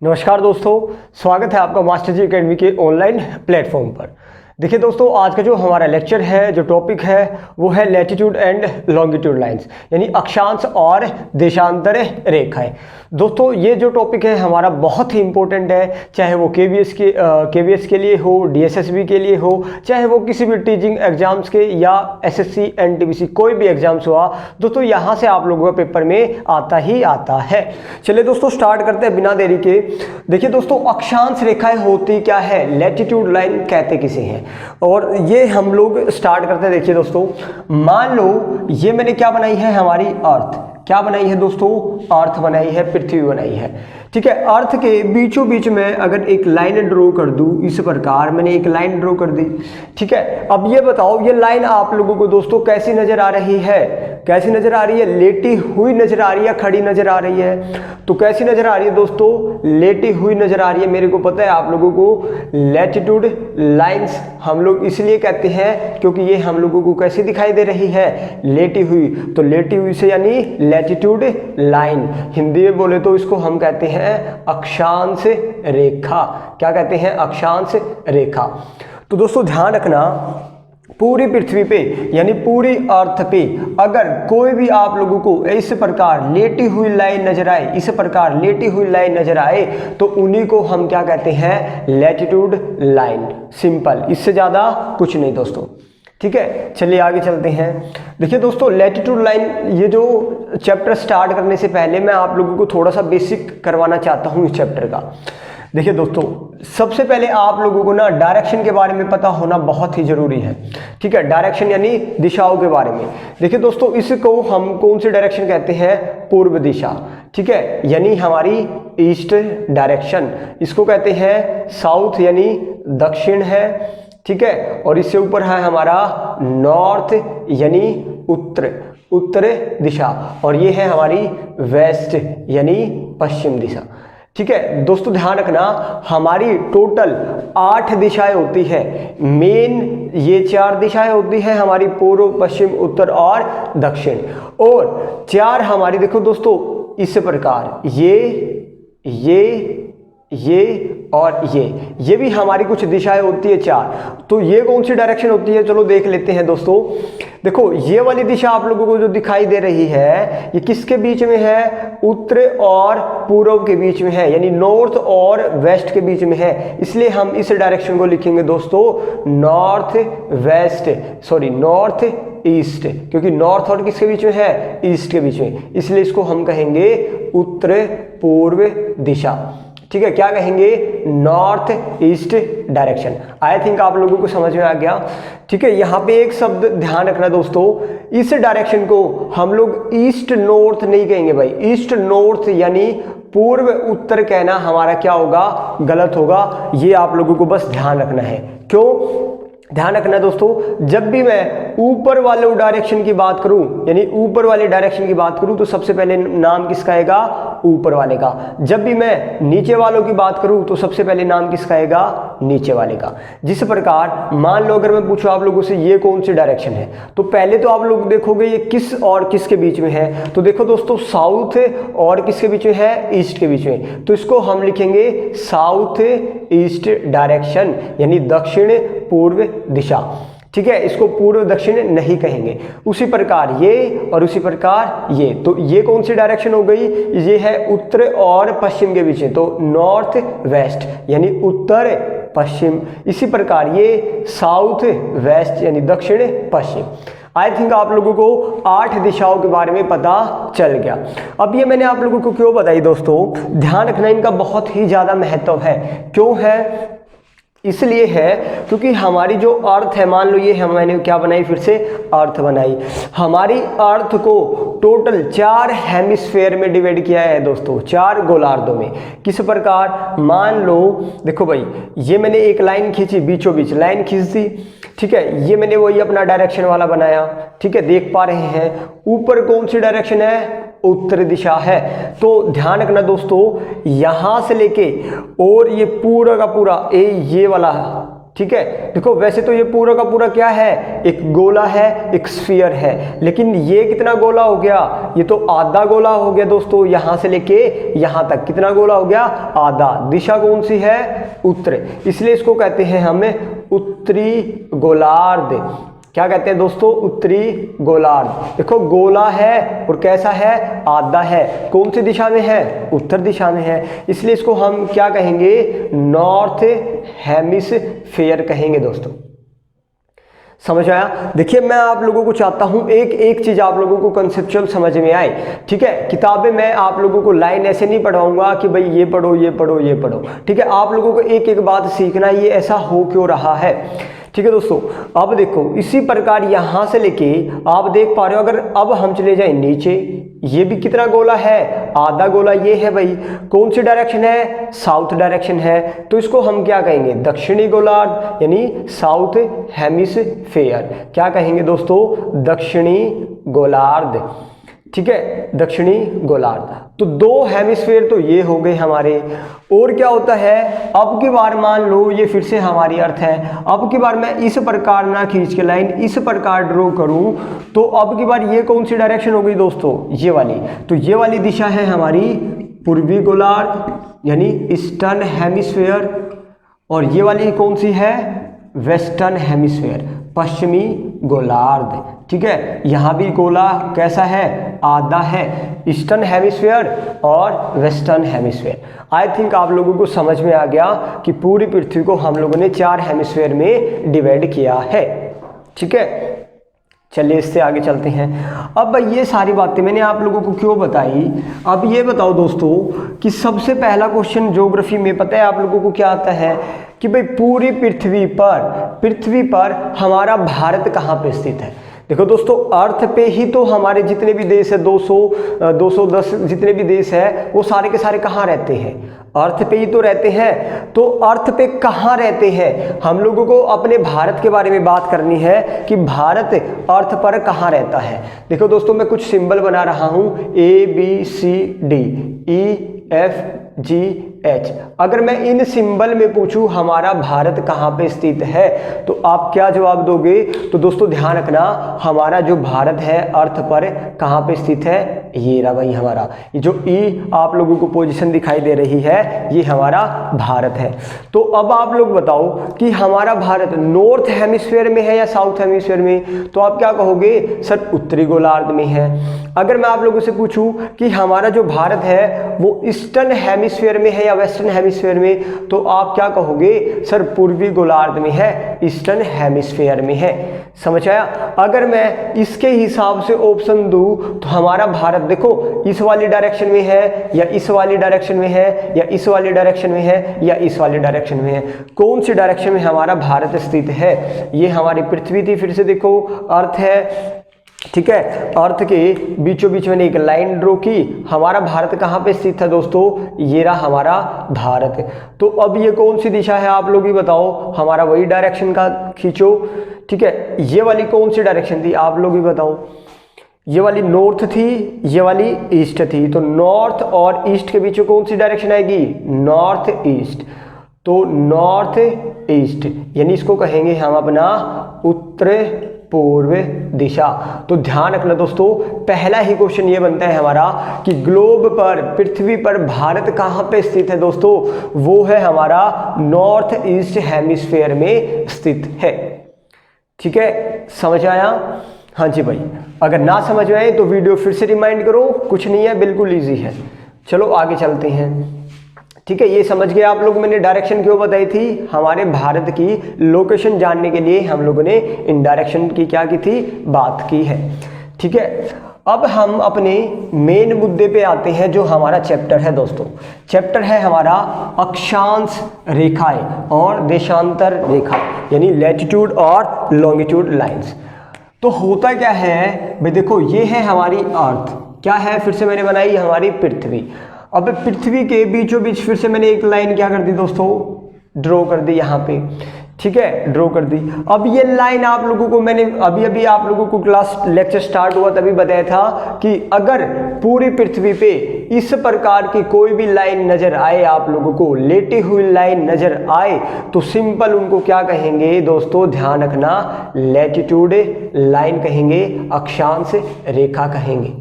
नमस्कार दोस्तों, स्वागत है आपका मास्टर जी अकेडमी के ऑनलाइन प्लेटफॉर्म पर। देखिए दोस्तों, आज का जो हमारा लेक्चर है, जो टॉपिक है वो है लैटिट्यूड एंड लॉन्गिट्यूड लाइंस, यानी अक्षांश और देशांतर रेखाएं। दोस्तों ये जो टॉपिक है हमारा बहुत ही इंपॉर्टेंट है, चाहे वो केवीएस के लिए हो, डीएसएसबी के लिए हो, चाहे वो किसी भी टीचिंग एग्जाम्स के या एसएससी एनटीपीसी कोई भी एग्जाम्स हुआ, दोस्तों यहाँ से आप लोगों का पेपर में आता ही आता है। चलिए दोस्तों स्टार्ट करते हैं बिना देरी के। देखिए दोस्तों, अक्षांश रेखाएं होती क्या है, लैटिट्यूड लाइन कहते किसे हैं, और ये हम लोग स्टार्ट करते हैं। देखिए दोस्तों, मान लो ये मैंने क्या बनाई है, हमारी अर्थ क्या बनाई है दोस्तों, अर्थ बनाई है, पृथ्वी बनाई है। ठीक है, अर्थ के बीचों बीच में अगर एक लाइन ड्रॉ कर दूं, इस प्रकार मैंने एक लाइन ड्रॉ कर दी। ठीक है, अब ये बताओ ये लाइन आप लोगों को दोस्तों कैसी नजर आ रही है, कैसी नजर आ रही है, लेटी हुई नजर आ रही है, खड़ी नजर आ रही है। तो कैसी नजर आ रही है दोस्तों, लेटी हुई नजर आ रही है। मेरे को पता है आप लोगों को लैटिट्यूड लाइंस हम लोग इसलिए कहते हैं क्योंकि ये हम लोगों को कैसी दिखाई दे रही है, लेटी हुई। तो लेटी हुई से यानी लैटिट्यूड लाइन, हिंदी में बोले तो इसको हम कहते हैं अक्षांश रेखा। क्या कहते हैं, अक्षांश रेखा। तो दोस्तों ध्यान रखना, पूरी पृथ्वी पे यानी पूरी अर्थ पे अगर कोई भी आप लोगों को इस प्रकार लेटी हुई लाइन नजर आए, इस प्रकार लेटी हुई लाइन नजर आए, तो उन्हीं को हम क्या कहते हैं, लैटिट्यूड लाइन। सिंपल, इससे ज्यादा कुछ नहीं दोस्तों। ठीक है, चलिए आगे चलते हैं। देखिए दोस्तों, लैटिट्यूड लाइन, ये जो चैप्टर स्टार्ट करने से पहले मैं आप लोगों को थोड़ा सा बेसिक करवाना चाहता हूँ इस चैप्टर का। देखिए दोस्तों, सबसे पहले आप लोगों को ना डायरेक्शन के बारे में पता होना बहुत ही जरूरी है। ठीक है, डायरेक्शन यानी दिशाओं के बारे में। देखिए दोस्तों, इसको हम कौन सी डायरेक्शन कहते हैं, पूर्व दिशा। ठीक है, यानी हमारी ईस्ट डायरेक्शन, इसको कहते हैं साउथ यानी दक्षिण है। ठीक है, और इससे ऊपर है हमारा नॉर्थ यानी उत्तर दिशा, और ये है हमारी वेस्ट यानी पश्चिम दिशा। ठीक है दोस्तों, ध्यान रखना, हमारी टोटल 8 दिशाएं होती है। मेन ये 4 दिशाएं होती हैं हमारी, पूर्व, पश्चिम, उत्तर और दक्षिण। और 4 हमारी, देखो दोस्तों इस प्रकार, ये और ये भी हमारी कुछ दिशाएं होती है 4। तो ये कौन सी डायरेक्शन होती है, चलो देख लेते हैं दोस्तों। देखो ये वाली दिशा आप लोगों को जो दिखाई दे रही है, ये किसके बीच में है, उत्तर और पूर्व के बीच में है, यानी नॉर्थ और वेस्ट के बीच में है। इसलिए हम इस डायरेक्शन को लिखेंगे दोस्तों नॉर्थ ईस्ट, क्योंकि नॉर्थ और किसके बीच में है, ईस्ट के बीच में, इसलिए इसको हम कहेंगे उत्तर पूर्व दिशा। ठीक है, क्या कहेंगे, north east direction. I think आप लोगों को समझ में आ गया। ठीक है, यहाँ पे एक शब्द ध्यान रखना दोस्तों, इस डायरेक्शन को हम लोग ईस्ट नॉर्थ नहीं कहेंगे भाई। ईस्ट नॉर्थ यानी पूर्व उत्तर कहना हमारा क्या होगा, गलत होगा। ये आप लोगों को बस ध्यान रखना है। क्यों ध्यान रखना दोस्तों, जब भी मैं ऊपर वाले डायरेक्शन की बात करूं, यानी ऊपर वाले डायरेक्शन की बात करूं, तो सबसे पहले नाम किसका आएगा, ऊपर वाले का। जब भी मैं नीचे वालों की बात करूं तो सबसे पहले नाम किसका आएगा, नीचे वाले का। जिस प्रकार मान लो अगर मैं पूछूं आप लोगों से ये कौन सी डायरेक्शन है, तो पहले तो आप लोग देखोगे ये किस और किसके बीच में है। तो देखो दोस्तों, साउथ और किसके बीच में है, ईस्ट के बीच में। तो इसको हम लिखेंगे साउथ ईस्ट डायरेक्शन, यानी दक्षिण पूर्व दिशा। ठीक है, इसको पूर्व दक्षिण नहीं कहेंगे। उसी प्रकार ये और उसी प्रकार ये, तो ये कौन सी डायरेक्शन हो गई, ये है उत्तर और पश्चिम के बीच में, तो नॉर्थ वेस्ट यानी उत्तर पश्चिम। इसी प्रकार ये साउथ वेस्ट यानी दक्षिण पश्चिम। आई थिंक आप लोगों को 8 दिशाओं के बारे में पता चल गया। अब ये मैंने आप लोगों को क्यों बताई दोस्तों, ध्यान रखना, इनका बहुत ही ज्यादा महत्व है। क्यों है, इसलिए है क्योंकि हमारी जो अर्थ है, मान लो ये मैंने क्या बनाई, फिर से अर्थ बनाई। हमारी अर्थ को टोटल 4 हेमिस्फेयर में डिवाइड किया है दोस्तों, 4 गोलार्धों में। किस प्रकार, मान लो देखो भाई, ये मैंने एक लाइन खींची, बीचों बीच लाइन खींच दी। ठीक है, ये मैंने वही अपना डायरेक्शन वाला बनाया। ठीक है, देख पा रहे हैं ऊपर कौन सी डायरेक्शन है, उत्तर दिशा है। तो ध्यान रखना दोस्तों, यहां से लेके और ये पूरा का पूरा ये वाला ठीक है। देखो वैसे तो ये पूरा का पूरा क्या है, एक गोला है, एक स्फीयर है, लेकिन ये कितना गोला हो गया, ये तो आधा गोला हो गया दोस्तों। यहां से लेके यहां तक कितना गोला हो गया, आधा। दिशा कौन सी है, उत्तर, इसलिए इसको कहते हैं हमें उत्तरी गोलार्ध। क्या कहते हैं दोस्तों, उत्तरी गोलार्ध। देखो गोला है और कैसा है, आधा है, कौन सी दिशा में है, उत्तर दिशा में है, इसलिए इसको हम क्या कहेंगे, नॉर्थ हेमिस्फीयर कहेंगे दोस्तों। समझ आया। देखिए मैं आप लोगों को चाहता हूं एक एक चीज आप लोगों को कंसेप्चुअल समझ में आए, ठीक है। किताबें मैं आप लोगों को लाइन ऐसे नहीं पढ़ाऊंगा कि भाई ये पढ़ो ये पढ़ो ये पढ़ो, ठीक है। आप लोगों को एक एक बात सीखना, ये ऐसा हो क्यों रहा है, ठीक है दोस्तों। अब देखो इसी प्रकार यहां से लेके आप देख पा रहे हो, अगर अब हम चले जाए नीचे, ये भी कितना गोला है, आधा गोला ये है भाई, कौन सी डायरेक्शन है, साउथ डायरेक्शन है, तो इसको हम क्या कहेंगे, दक्षिणी गोलार्ध यानी साउथ हेमिस्फीयर। क्या कहेंगे दोस्तों, दक्षिणी गोलार्ध, ठीक है, दक्षिणी गोलार्ध। तो दो हेमिस्फीयर तो ये हो गए हमारे। और क्या होता है, अब की बार मान लो ये फिर से हमारी अर्थ है, अब की बार मैं इस प्रकार ना खींच के लाइन इस प्रकार ड्रॉ करूं, तो अब की बार ये कौन सी डायरेक्शन हो गई दोस्तों, ये वाली। तो ये वाली दिशा है हमारी पूर्वी गोलार्ध यानी ईस्टर्न हेमिस्फीयर, और ये वाली कौन सी है, वेस्टर्न हेमिस्फीयर, पश्चिमी गोलार्ध, ठीक है। यहां भी गोला कैसा है, आधा है, ईस्टर्न हेमिस्फीयर और वेस्टर्न हेमिस्फीयर। आई थिंक आप लोगों को समझ में आ गया कि पूरी पृथ्वी को हम लोगों ने 4 हेमिस्फीयर में डिवाइड किया है, ठीक है। चलिए इससे आगे चलते हैं। अब ये सारी बातें मैंने आप लोगों को क्यों बताई, अब ये बताओ दोस्तों कि सबसे पहला क्वेश्चन ज्योग्राफी में पता है आप लोगों को क्या आता है कि भाई पूरी पृथ्वी पर हमारा भारत कहाँ पे स्थित है। देखो दोस्तों अर्थ पे ही तो हमारे जितने भी देश है 210 जितने भी देश है वो सारे के सारे कहाँ रहते हैं, अर्थ पे ही तो रहते हैं। तो अर्थ पे कहाँ रहते हैं, हम लोगों को अपने भारत के बारे में बात करनी है कि भारत अर्थ पर कहाँ रहता है। देखो दोस्तों मैं कुछ सिंबल बना रहा हूँ ABCD EFGH। अगर मैं इन सिंबल में पूछूं हमारा भारत कहाँ पे स्थित है तो आप क्या जवाब दोगे। तो दोस्तों ध्यान रखना हमारा जो भारत है अर्थ पर कहाँ पे स्थित है, ये रहा भाई हमारा, ये जो ई आप लोगों को पोजीशन दिखाई दे रही है ये हमारा भारत है। तो अब आप लोग बताओ कि हमारा भारत नॉर्थ हेमिस्फीयर में है या साउथ हेमिस्फीयर में, तो आप क्या कहोगे, सर उत्तरी गोलार्ध में है। अगर मैं आप लोगों से पूछूं कि हमारा जो भारत है वो ईस्टर्न हेमिस्फीयर में है या वेस्टर्न हेमिस्फीयर में, तो आप क्या कहोगे, सर पूर्वी गोलार्ध में है, ईस्टर्न हेमिस्फीयर में है। समझ आया। अगर मैं इसके हिसाब से ऑप्शन दूं तो हमारा भारत देखो इस वाली डायरेक्शन में है या इस वाली डायरेक्शन में है या इस वाली डायरेक्शन में है या इस वाली डायरेक्शन में है, कौन सी डायरेक्शन में हमारा भारत स्थित है। ये हमारी पृथ्वी थी, फिर से देखो अर्थ है, ठीक है, अर्थ के बीचों बीच मैंने एक लाइन ड्रॉ की, हमारा भारत कहाँ पे स्थित है दोस्तों, ये रहा हमारा भारत। तो अब ये कौन सी दिशा है आप लोग ही बताओ, हमारा वही डायरेक्शन का खींचो, ठीक है। ये वाली कौन सी डायरेक्शन थी आप लोग ही बताओ, ये वाली नॉर्थ थी, ये वाली ईस्ट थी, तो नॉर्थ और ईस्ट के बीच कौन सी डायरेक्शन आएगी, नॉर्थ ईस्ट। तो नॉर्थ ईस्ट यानी इसको कहेंगे हम अपना उत्तर पूर्व दिशा। तो ध्यान रखना दोस्तों पहला ही क्वेश्चन ये बनता है हमारा कि ग्लोब पर पृथ्वी पर भारत कहाँ पे स्थित है दोस्तों, वो है हमारा नॉर्थ ईस्ट हेमिस्फीयर में स्थित है, ठीक है। समझ आया, हाँ जी भाई। अगर ना समझ में आए तो वीडियो फिर से रिमाइंड करो, कुछ नहीं है, बिल्कुल ईजी है। चलो आगे चलते हैं, ठीक है। ये समझ गए आप लोग मैंने डायरेक्शन क्यों बताई थी, हमारे भारत की लोकेशन जानने के लिए हम लोगों ने इन डायरेक्शन की क्या की थी, बात की है, ठीक है। अब हम अपने मेन मुद्दे पे आते हैं जो हमारा चैप्टर है दोस्तों। चैप्टर है हमारा अक्षांश रेखाएं और देशांतर रेखा यानी लैटिट्यूड और लॉन्गिट्यूड लाइंस। तो होता क्या है भाई, देखो ये है हमारी अर्थ, क्या है फिर से मैंने बनाई हमारी पृथ्वी। अब पृथ्वी के बीचों बीच फिर से मैंने एक लाइन क्या कर दी दोस्तों, ड्रॉ कर दी यहाँ पे। ठीक है, ड्रॉ कर दी। अब ये लाइन आप लोगों को मैंने अभी आप लोगों को क्लास लेक्चर स्टार्ट हुआ तभी बताया था कि अगर पूरी पृथ्वी पे इस प्रकार की कोई भी लाइन नजर आए, आप लोगों को लेटी हुई लाइन नजर आए, तो सिंपल उनको क्या कहेंगे दोस्तों, ध्यान रखना, लैटिट्यूड लाइन कहेंगे, अक्षांश रेखा कहेंगे।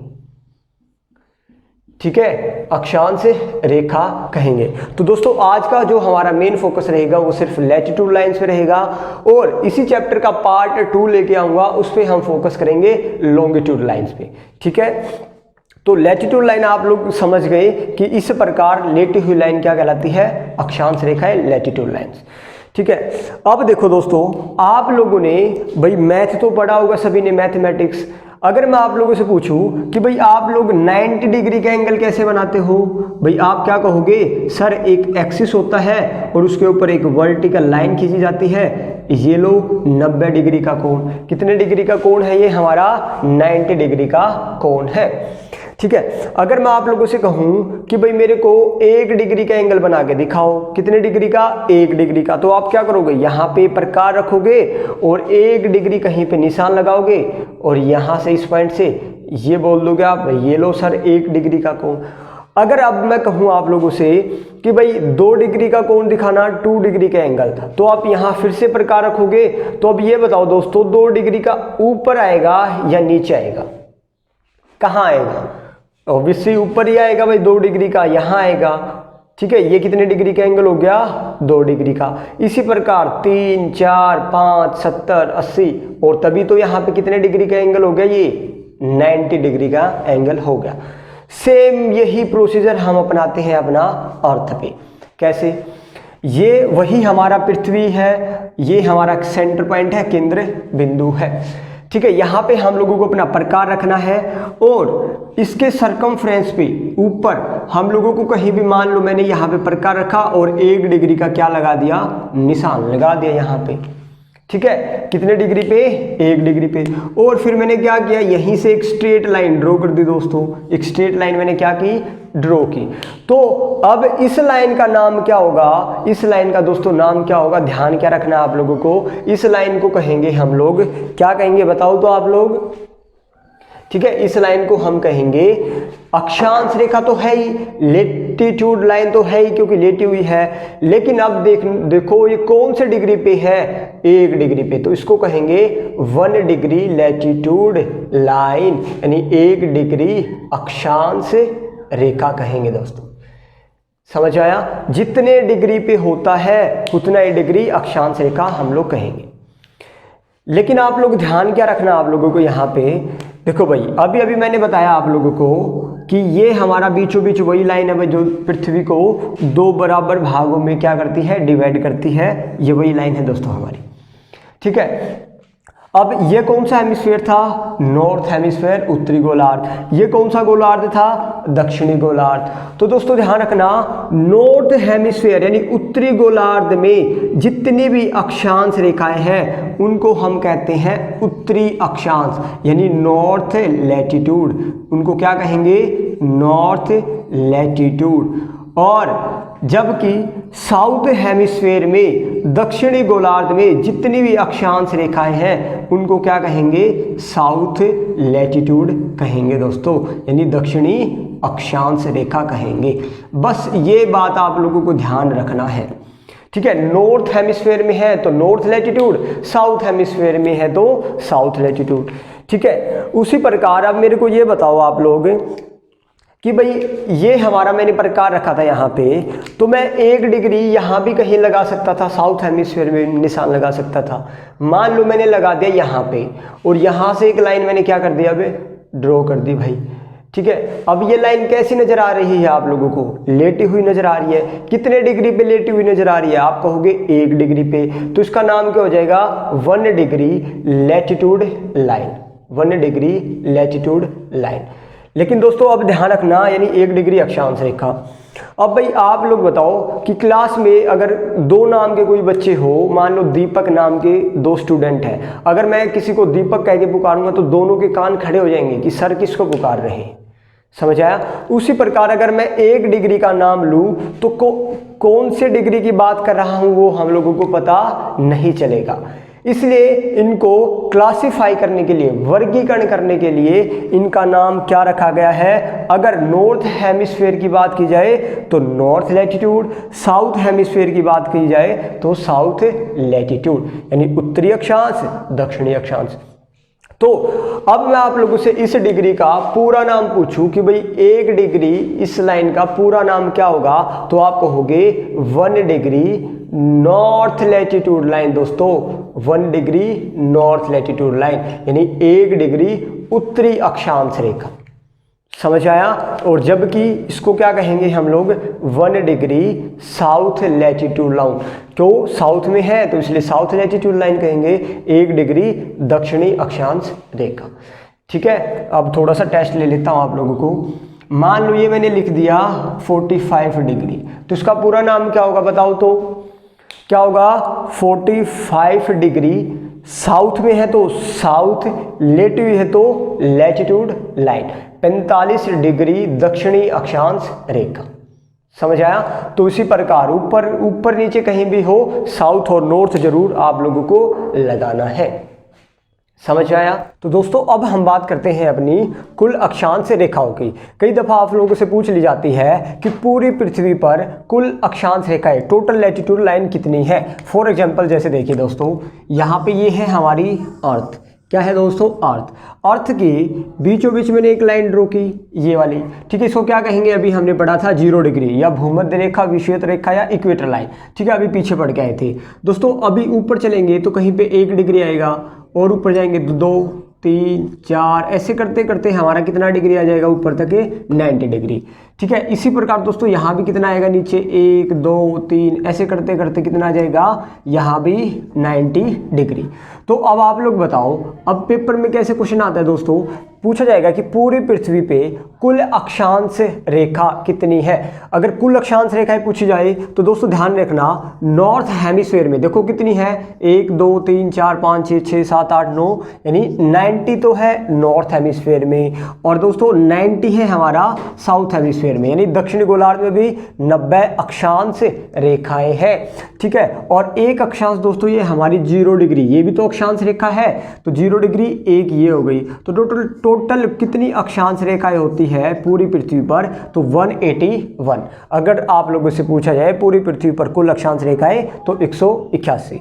ठीक है, अक्षांश रेखा कहेंगे। तो दोस्तों आज का जो हमारा मेन फोकस रहेगा वो सिर्फ लैटिट्यूड लाइंस पे रहेगा, और इसी चैप्टर का पार्ट 2 लेके आऊंगा, उस पे हम फोकस करेंगे लॉन्गिट्यूड लाइंस पे। ठीक है, तो लैटिट्यूड लाइन आप लोग समझ गए कि इस प्रकार लेटी हुई लाइन क्या कहलाती है, अक्षांश रेखा है, लैटिट्यूड लाइंस। ठीक है, अब देखो दोस्तों, आप लोगों ने भाई मैथ तो पढ़ा होगा सभी ने, मैथमेटिक्स। अगर मैं आप लोगों से पूछूं कि भाई आप लोग 90 डिग्री का एंगल कैसे बनाते हो, भाई आप क्या कहोगे, सर एक एक्सिस होता है और उसके ऊपर एक वर्टिकल लाइन खींची जाती है, ये लो 90 डिग्री का कोण। कितने डिग्री का कोण है ये, हमारा 90 डिग्री का कोण है। ठीक है, अगर मैं आप लोगों से कहूं कि भाई मेरे को 1 डिग्री का एंगल बना के दिखाओ, कितने डिग्री का, 1 डिग्री का, तो आप क्या करोगे, यहाँ पे प्रकार रखोगे और 1 डिग्री कहीं पे निशान लगाओगे और यहाँ से इस पॉइंट से ये बोल दोगे आप, ये लो सर 1 डिग्री का कोण। अगर अब मैं कहूँ आप लोगों से कि भाई 2 डिग्री का कोण दिखाना, 2 डिग्री का एंगल, तो आप यहाँ फिर से प्रकार रखोगे। तो अब ये बताओ दोस्तों, 2 डिग्री का ऊपर आएगा या नीचे आएगा, कहाँ आएगा, ऑब्वियसली ऊपर ही आएगा भाई, 2 डिग्री का यहाँ आएगा। ठीक है, ये कितने डिग्री का एंगल हो गया, 2 डिग्री का। इसी प्रकार 3, 4, 5, 70, 80, और तभी तो यहाँ पे कितने डिग्री का एंगल हो गया, ये 90 डिग्री का एंगल हो गया। सेम यही प्रोसीजर हम अपनाते हैं अपना अर्थ पे। कैसे, ये वही हमारा पृथ्वी है, ये हमारा सेंटर पॉइंट है, केंद्र बिंदु है। ठीक है, यहाँ पे हम लोगों को अपना प्रकार रखना है, और इसके सरकमफ्रेंस पे ऊपर हम लोगों को कहीं भी, मान लो मैंने यहाँ पे प्रकार रखा और 1 डिग्री का क्या लगा दिया, निशान लगा दिया यहाँ पे। ठीक है, कितने डिग्री पे, 1 डिग्री पे। और फिर मैंने क्या किया, यहीं से एक स्ट्रेट लाइन ड्रॉ कर दी दोस्तों, एक स्ट्रेट लाइन मैंने क्या की, ड्रॉ की। तो अब इस लाइन का नाम क्या होगा, इस लाइन का दोस्तों नाम क्या होगा, ध्यान क्या रखना है आप लोगों को, इस लाइन को कहेंगे हम लोग, क्या कहेंगे बताओ तो आप लोग। ठीक है, इस लाइन को हम कहेंगे अक्षांश रेखा, तो है ही, लेटिट्यूड लाइन तो है ही क्योंकि लेटी हुई है, लेकिन अब देखो ये कौन से डिग्री पे है, 1 डिग्री पे, तो इसको कहेंगे 1 डिग्री लैटिट्यूड लाइन, यानी 1 डिग्री अक्षांश रेखा कहेंगे दोस्तों। समझ आया, जितने डिग्री पे होता है उतना ही डिग्री अक्षांश रेखा हम लोग कहेंगे। लेकिन आप लोग ध्यान क्या रखना आप लोगों को, यहाँ पे देखो भाई, अभी मैंने बताया आप लोगों को कि ये हमारा बीचों बीच वही लाइन है भाई जो पृथ्वी को 2 बराबर भागों में क्या करती है, डिवाइड करती है, ये वही लाइन है दोस्तों हमारी। ठीक है, अब ये कौन सा हेमिस्फीयर था, नॉर्थ हेमिस्फीयर, उत्तरी गोलार्ध। ये कौन सा गोलार्ध था, दक्षिणी गोलार्ध। तो दोस्तों ध्यान रखना, नॉर्थ हेमिस्फीयर यानी उत्तरी गोलार्ध में जितनी भी अक्षांश रेखाएं हैं उनको हम कहते हैं उत्तरी अक्षांश, यानी नॉर्थ लैटिट्यूड, उनको क्या कहेंगे, नॉर्थ लैटिट्यूड। और जबकि साउथ हेमिस्फीयर में, दक्षिणी गोलार्ध में जितनी भी अक्षांश रेखाएं हैं उनको क्या कहेंगे, साउथ लैटिट्यूड कहेंगे दोस्तों, यानी दक्षिणी अक्षांश रेखा कहेंगे। बस ये बात आप लोगों को ध्यान रखना है। ठीक है, नॉर्थ हेमिस्फीयर में है तो नॉर्थ लैटिट्यूड, साउथ हेमिस्फीयर में है तो साउथ लैटिट्यूड। ठीक है, उसी प्रकार अब मेरे को ये बताओ आप लोग कि भाई ये हमारा मैंने प्रकार रखा था यहाँ पे, तो मैं 1 डिग्री यहाँ भी कहीं लगा सकता था, साउथ हेमिस्फीयर में निशान लगा सकता था। मान लो मैंने लगा दिया यहाँ पे, और यहाँ से एक लाइन मैंने क्या कर दिया, अब ड्रॉ कर दी भाई। ठीक है, अब ये लाइन कैसी नजर आ रही है आप लोगों को, लेटी हुई नजर आ रही है। कितने डिग्री पे लेटी हुई नजर आ रही है, आप कहोगे 1 डिग्री पे, तो इसका नाम क्या हो जाएगा, 1 degree latitude line, 1 degree latitude line. लेकिन दोस्तों अब ध्यान रखना, यानी 1 डिग्री अक्षांश रेखा। अब भाई आप लोग बताओ कि क्लास में अगर 2 नाम के कोई बच्चे हो, मान लो दीपक नाम के 2 स्टूडेंट हैं, अगर मैं किसी को दीपक कह के पुकारूंगा तो दोनों के कान खड़े हो जाएंगे कि सर किसको पुकार रहे हैं। समझ आया। उसी प्रकार अगर मैं 1 डिग्री का नाम लूँ तो कौन से डिग्री की बात कर रहा हूँ वो हम लोगों को पता नहीं चलेगा। इसलिए इनको क्लासिफाई करने के लिए, वर्गीकरण करने के लिए इनका नाम क्या रखा गया है। अगर नॉर्थ हेमिस्फीयर की बात की जाए तो नॉर्थ लैटिट्यूड, साउथ हेमिस्फीयर की बात की जाए तो साउथ लैटिट्यूड, यानी उत्तरी अक्षांश, दक्षिणी अक्षांश। तो अब मैं आप लोगों से इस डिग्री का पूरा नाम पूछूं कि भाई 1 डिग्री इस लाइन का पूरा नाम क्या होगा, तो आप कहोगे 1 डिग्री नॉर्थ लैटिट्यूड लाइन। दोस्तों 1 डिग्री नॉर्थ लैटिट्यूड लाइन, यानी 1 डिग्री उत्तरी अक्षांश रेखा। समझ आया। और जबकि इसको क्या कहेंगे हम लोग, 1 डिग्री साउथ लैटिट्यूड लाइन। क्यों, साउथ में है तो इसलिए साउथ लैटिट्यूड लाइन कहेंगे। 1 डिग्री दक्षिणी अक्षांश रेखा। ठीक है, अब थोड़ा सा टेस्ट ले लेता हूं आप लोगों को। मान लो ये मैंने लिख दिया 45 डिग्री, तो इसका पूरा नाम क्या होगा बताओ तो, क्या होगा। 45 डिग्री साउथ में है तो साउथ, लैटिट्यूड है तो लैटिट्यूड लाइन। 45 डिग्री दक्षिणी अक्षांश रेखा। समझ आया। तो इसी प्रकार ऊपर नीचे कहीं भी हो, साउथ और नॉर्थ जरूर आप लोगों को लगाना है। समझ आया। तो दोस्तों अब हम बात करते हैं अपनी कुल अक्षांश रेखाओं की। कई दफ़ा आप लोगों से पूछ ली जाती है कि पूरी पृथ्वी पर कुल अक्षांश रेखाएं, टोटल लैटिट्यूड लाइन कितनी है। फॉर एग्जांपल जैसे देखिए दोस्तों, यहाँ पे ये है हमारी अर्थ। क्या है दोस्तों, अर्थ। अर्थ के बीचों बीच मैंने एक लाइन ड्रॉ की, ये वाली। ठीक है, इसको क्या कहेंगे, अभी हमने पढ़ा था 0 डिग्री या भूमध्य रेखा, विषुवत रेखा या इक्वेटर लाइन। ठीक है, अभी पीछे पढ़ के आए थे दोस्तों। अभी ऊपर चलेंगे तो कहीं पे 1 डिग्री आएगा, और ऊपर जाएंगे 2, 3, 4, ऐसे करते करते हमारा कितना डिग्री आ जाएगा ऊपर तक, 90 डिग्री। ठीक है, इसी प्रकार दोस्तों यहाँ भी कितना आएगा नीचे, 1, 2, 3, ऐसे करते करते कितना आ जाएगा, यहाँ भी 90 डिग्री। तो अब आप लोग बताओ, अब पेपर में कैसे क्वेश्चन आता है दोस्तों, पूछा जाएगा कि पूरी पृथ्वी पे कुल अक्षांश रेखा कितनी है। अगर कुल अक्षांश रेखाएं पूछी जाए तो दोस्तों ध्यान रखना, नॉर्थ हेमिस्फीयर में देखो कितनी है, 1, 2, 3, 4, 5, 6, 7, 8, 9, यानी 90 तो है नॉर्थ हेमिस्फीयर में, और दोस्तों 90 है हमारा साउथ हेमिस्फीयर में, यानी दक्षिणी गोलार्ध में भी 90 अक्षांश रेखाएं हैं। ठीक है, और एक अक्षांश दोस्तों ये हमारी 0 डिग्री, ये भी तो अक्षांश रेखा है, तो 0 डिग्री एक ये हो गई। तो टोटल कितनी अक्षांश रेखाएं होती है पूरी पृथ्वी पर, तो 181। अगर आप लोगों से पूछा जाए पूरी पृथ्वी पर कुल अक्षांश रेखाएं तो 181।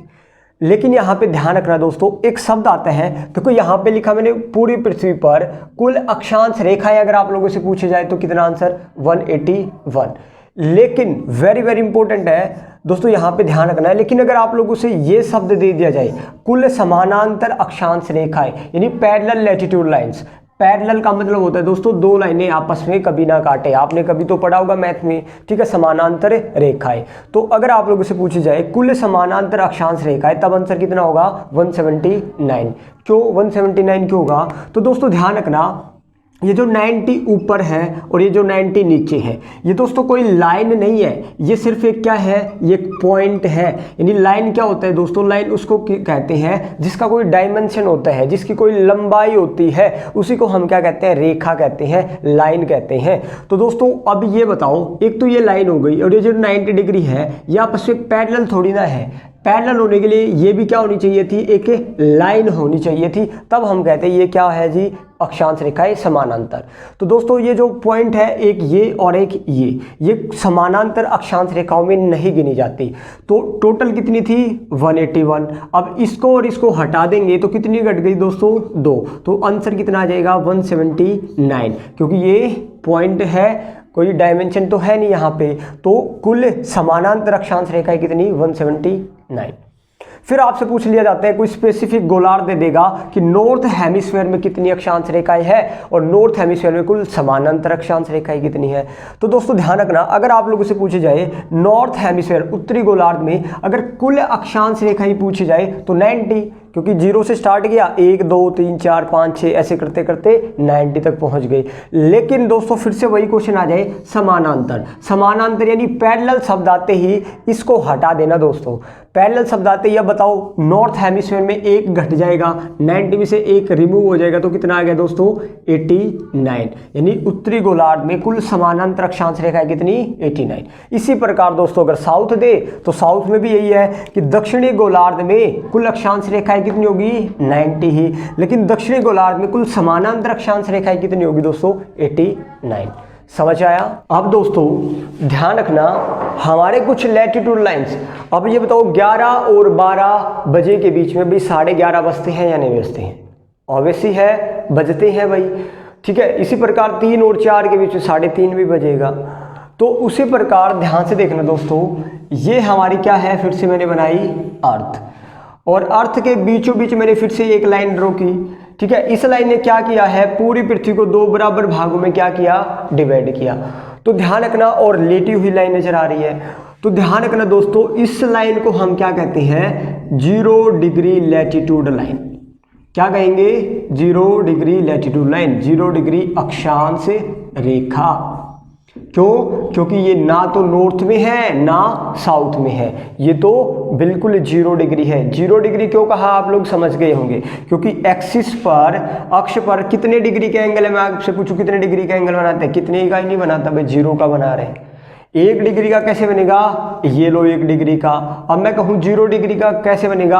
लेकिन यहाँ पे ध्यान रखना दोस्तों, एक शब्द आता है, देखो यहाँ पे लिखा मैंने पूरी पृथ्वी पर कुल अक्षांश रेखाएं, अगर आप लोगों से पूछे जाए तो कितना आंसर, 181। लेकिन वेरी वेरी इंपॉर्टेंट है दोस्तों, यहाँ पे ध्यान रखना है। लेकिन अगर आप लोगों से ये शब्द दे दिया जाए, कुल समानांतर अक्षांश रेखाएं, यानी पैरेलल लैटिट्यूड लाइंस। पैरेलल का मतलब होता है दोस्तों 2 लाइनें आपस में कभी ना काटे, आपने कभी तो पढ़ा होगा मैथ में। ठीक है, समानांतर रेखाएं। तो अगर आप लोगों से पूछी जाए कुल समानांतर अक्षांश रेखाएं, तब आंसर कितना होगा, 179। क्यों 179 क्यों होगा, तो दोस्तों ध्यान रखना, ये जो 90 ऊपर है और ये जो 90 नीचे है, ये दोस्तों कोई लाइन नहीं है, ये सिर्फ एक क्या है, ये एक पॉइंट है। यानी लाइन क्या होता है दोस्तों, लाइन उसको कहते हैं जिसका कोई डायमेंशन होता है, जिसकी कोई लंबाई होती है, उसी को हम क्या कहते हैं, रेखा कहते हैं, लाइन कहते हैं। तो दोस्तों अब ये बताओ, एक तो ये लाइन हो गई, और ये जो 90 डिग्री है ये आपस में पैरेलल थोड़ी ना है। पैरेलल होने के लिए ये भी क्या होनी चाहिए थी, एक लाइन होनी चाहिए थी, तब हम कहते हैं ये क्या है जी, अक्षांश रेखाएं समानांतर। तो दोस्तों ये जो पॉइंट है, एक ये और एक ये समानांतर अक्षांश रेखाओं में नहीं गिनी जाती। तो टोटल कितनी थी, 181। अब इसको और इसको हटा देंगे तो कितनी घट गई दोस्तों, 2। तो आंसर कितना आ जाएगा, 179, क्योंकि ये पॉइंट है, कोई डायमेंशन तो है नहीं यहाँ पे। तो कुल समानांतर अक्षांश रेखाएं कितनी, 179। फिर आपसे पूछ लिया जाता है, कोई स्पेसिफिक गोलार्ध दे देगा कि नॉर्थ हेमिस्फीयर में कितनी अक्षांश रेखाएं हैं और नॉर्थ हेमिस्फीयर में कुल समानांतर अक्षांश रेखाएं कितनी है। तो दोस्तों ध्यान रखना, अगर आप लोगों से पूछे जाए नॉर्थ हेमिस्फीयर उत्तरी गोलार्ध में अगर कुल अक्षांश रेखाएं पूछी जाए तो 90, क्योंकि 0 से स्टार्ट किया 1 2 3 4 5 6 ऐसे करते करते 90 तक पहुंच गए। लेकिन दोस्तों फिर से वही क्वेश्चन आ जाए, समानांतर। समानांतर यानी पैरेलल शब्द आते ही इसको हटा देना दोस्तों। पैरेलल शब्द आते ही अब बताओ, नॉर्थ हेमिस्फीयर में एक घट जाएगा, 90 में से एक रिमूव हो जाएगा, तो कितना आ गया दोस्तों 89। यानी उत्तरी गोलार्ध में कुल समानांतर अक्षांश रेखा है कितनी 89। इसी प्रकार दोस्तों अगर साउथ दे तो साउथ में भी यही है कि दक्षिणी गोलार्ध में कुल अक्षांश रेखाएं कितनी होगी 90 ही, लेकिन दक्षिणी गोलार्ध में कुल समानांतर अक्षांश रेखाएं कितनी होगी दोस्तों 89। समझ आया। अब दोस्तों ध्यान रखना, हमारे कुछ लैटिट्यूड लाइंस, अब ये बताओ 11 और 12 बजे के बीच में भाई 11:30 बजते हैं या नहीं बजते हैं? ऑब्वियसली है, बजते हैं भाई, ठीक है। इसी प्रकार 3 और 4 के बीच में 3:30 भी बजेगा। तो उसी प्रकार ध्यान से देखना दोस्तों, ये हमारी क्या है, फिर से मैंने बनाई अर्थ, और अर्थ के बीचों बीच मैंने फिर से एक लाइन ड्रॉ की, ठीक है। इस लाइन ने क्या किया है, पूरी पृथ्वी को 2 बराबर भागों में क्या किया, डिवाइड किया। तो ध्यान रखना, और लेटी हुई लाइन नजर आ रही है, तो ध्यान रखना दोस्तों, इस लाइन को हम क्या कहते हैं 0 डिग्री लैटिट्यूड लाइन। क्या कहेंगे 0 डिग्री लैटिट्यूड लाइन, 0 डिग्री अक्षांश रेखा। क्यों? क्योंकि ये ना तो नॉर्थ में है ना साउथ में है, ये तो बिल्कुल 0 डिग्री है। 0 डिग्री क्यों कहा आप लोग समझ गए होंगे, क्योंकि एक्सिस पर, अक्ष पर कितने डिग्री के एंगल है, मैं आपसे पूछूं कितने डिग्री का एंगल बनाते हैं, कितने का ही नहीं बनाता भाई, 0 का बना रहे हैं। 1 डिग्री का कैसे बनेगा, ये लो 1 डिग्री का। अब मैं कहूँ 0 डिग्री का कैसे बनेगा,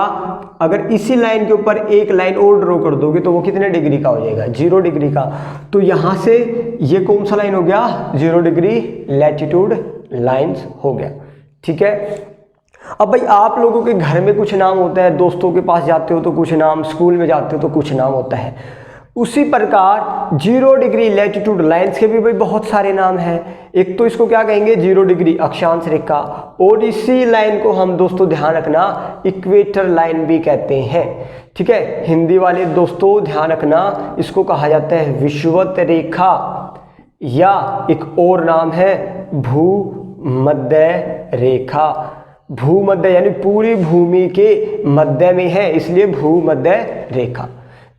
अगर इसी लाइन के ऊपर एक लाइन और ड्रॉ कर दोगे तो वो कितने डिग्री का हो जाएगा 0 डिग्री का। तो यहाँ से ये कौन सा लाइन हो गया 0 डिग्री लैटिट्यूड लाइन्स हो गया, ठीक है। अब भाई आप लोगों के घर में कुछ नाम होता है, दोस्तों के पास जाते हो तो कुछ नाम, स्कूल में जाते हो तो कुछ नाम होता है। उसी प्रकार 0 डिग्री लैटिट्यूड लाइन्स के भी भाई बहुत सारे नाम हैं। एक तो इसको क्या कहेंगे 0 डिग्री अक्षांश रेखा, और इसी लाइन को हम दोस्तों ध्यान रखना इक्वेटर लाइन भी कहते हैं, ठीक है। हिंदी वाले दोस्तों ध्यान रखना, इसको कहा जाता है विषुवत रेखा, या एक और नाम है भूमध्य रेखा। भूमध्य यानी पूरी भूमि के मध्य में है, इसलिए भूमध्य रेखा,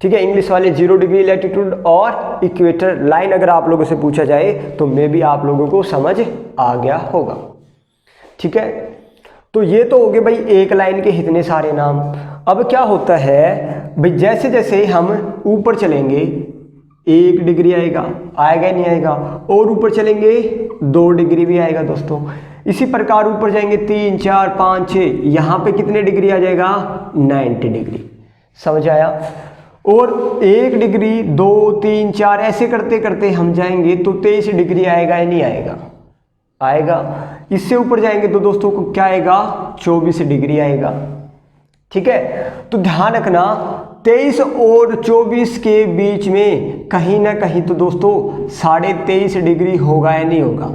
ठीक है। इंग्लिश वाले 0 डिग्री लैटिट्यूड और इक्वेटर लाइन अगर आप लोगों से पूछा जाए तो मे भी आप लोगों को समझ आ गया होगा, ठीक है। तो ये तो हो गए भाई एक लाइन के इतने सारे नाम। अब क्या होता है भाई, जैसे जैसे हम ऊपर चलेंगे 1 डिग्री आएगा नहीं आएगा, और ऊपर चलेंगे 2 डिग्री भी आएगा दोस्तों। इसी प्रकार ऊपर जाएंगे 3 4 5 6, यहाँ पे कितने डिग्री आ जाएगा 90 डिग्री। समझ आया। और 1 डिग्री 2 3 4 ऐसे करते करते हम जाएंगे तो 23 डिग्री आएगा या नहीं आएगा, आएगा। इससे ऊपर जाएंगे तो दोस्तों को क्या आएगा 24 डिग्री आएगा, ठीक है। तो ध्यान रखना 23 और 24 के बीच में कहीं ना कहीं तो दोस्तों 23.5 डिग्री होगा या नहीं होगा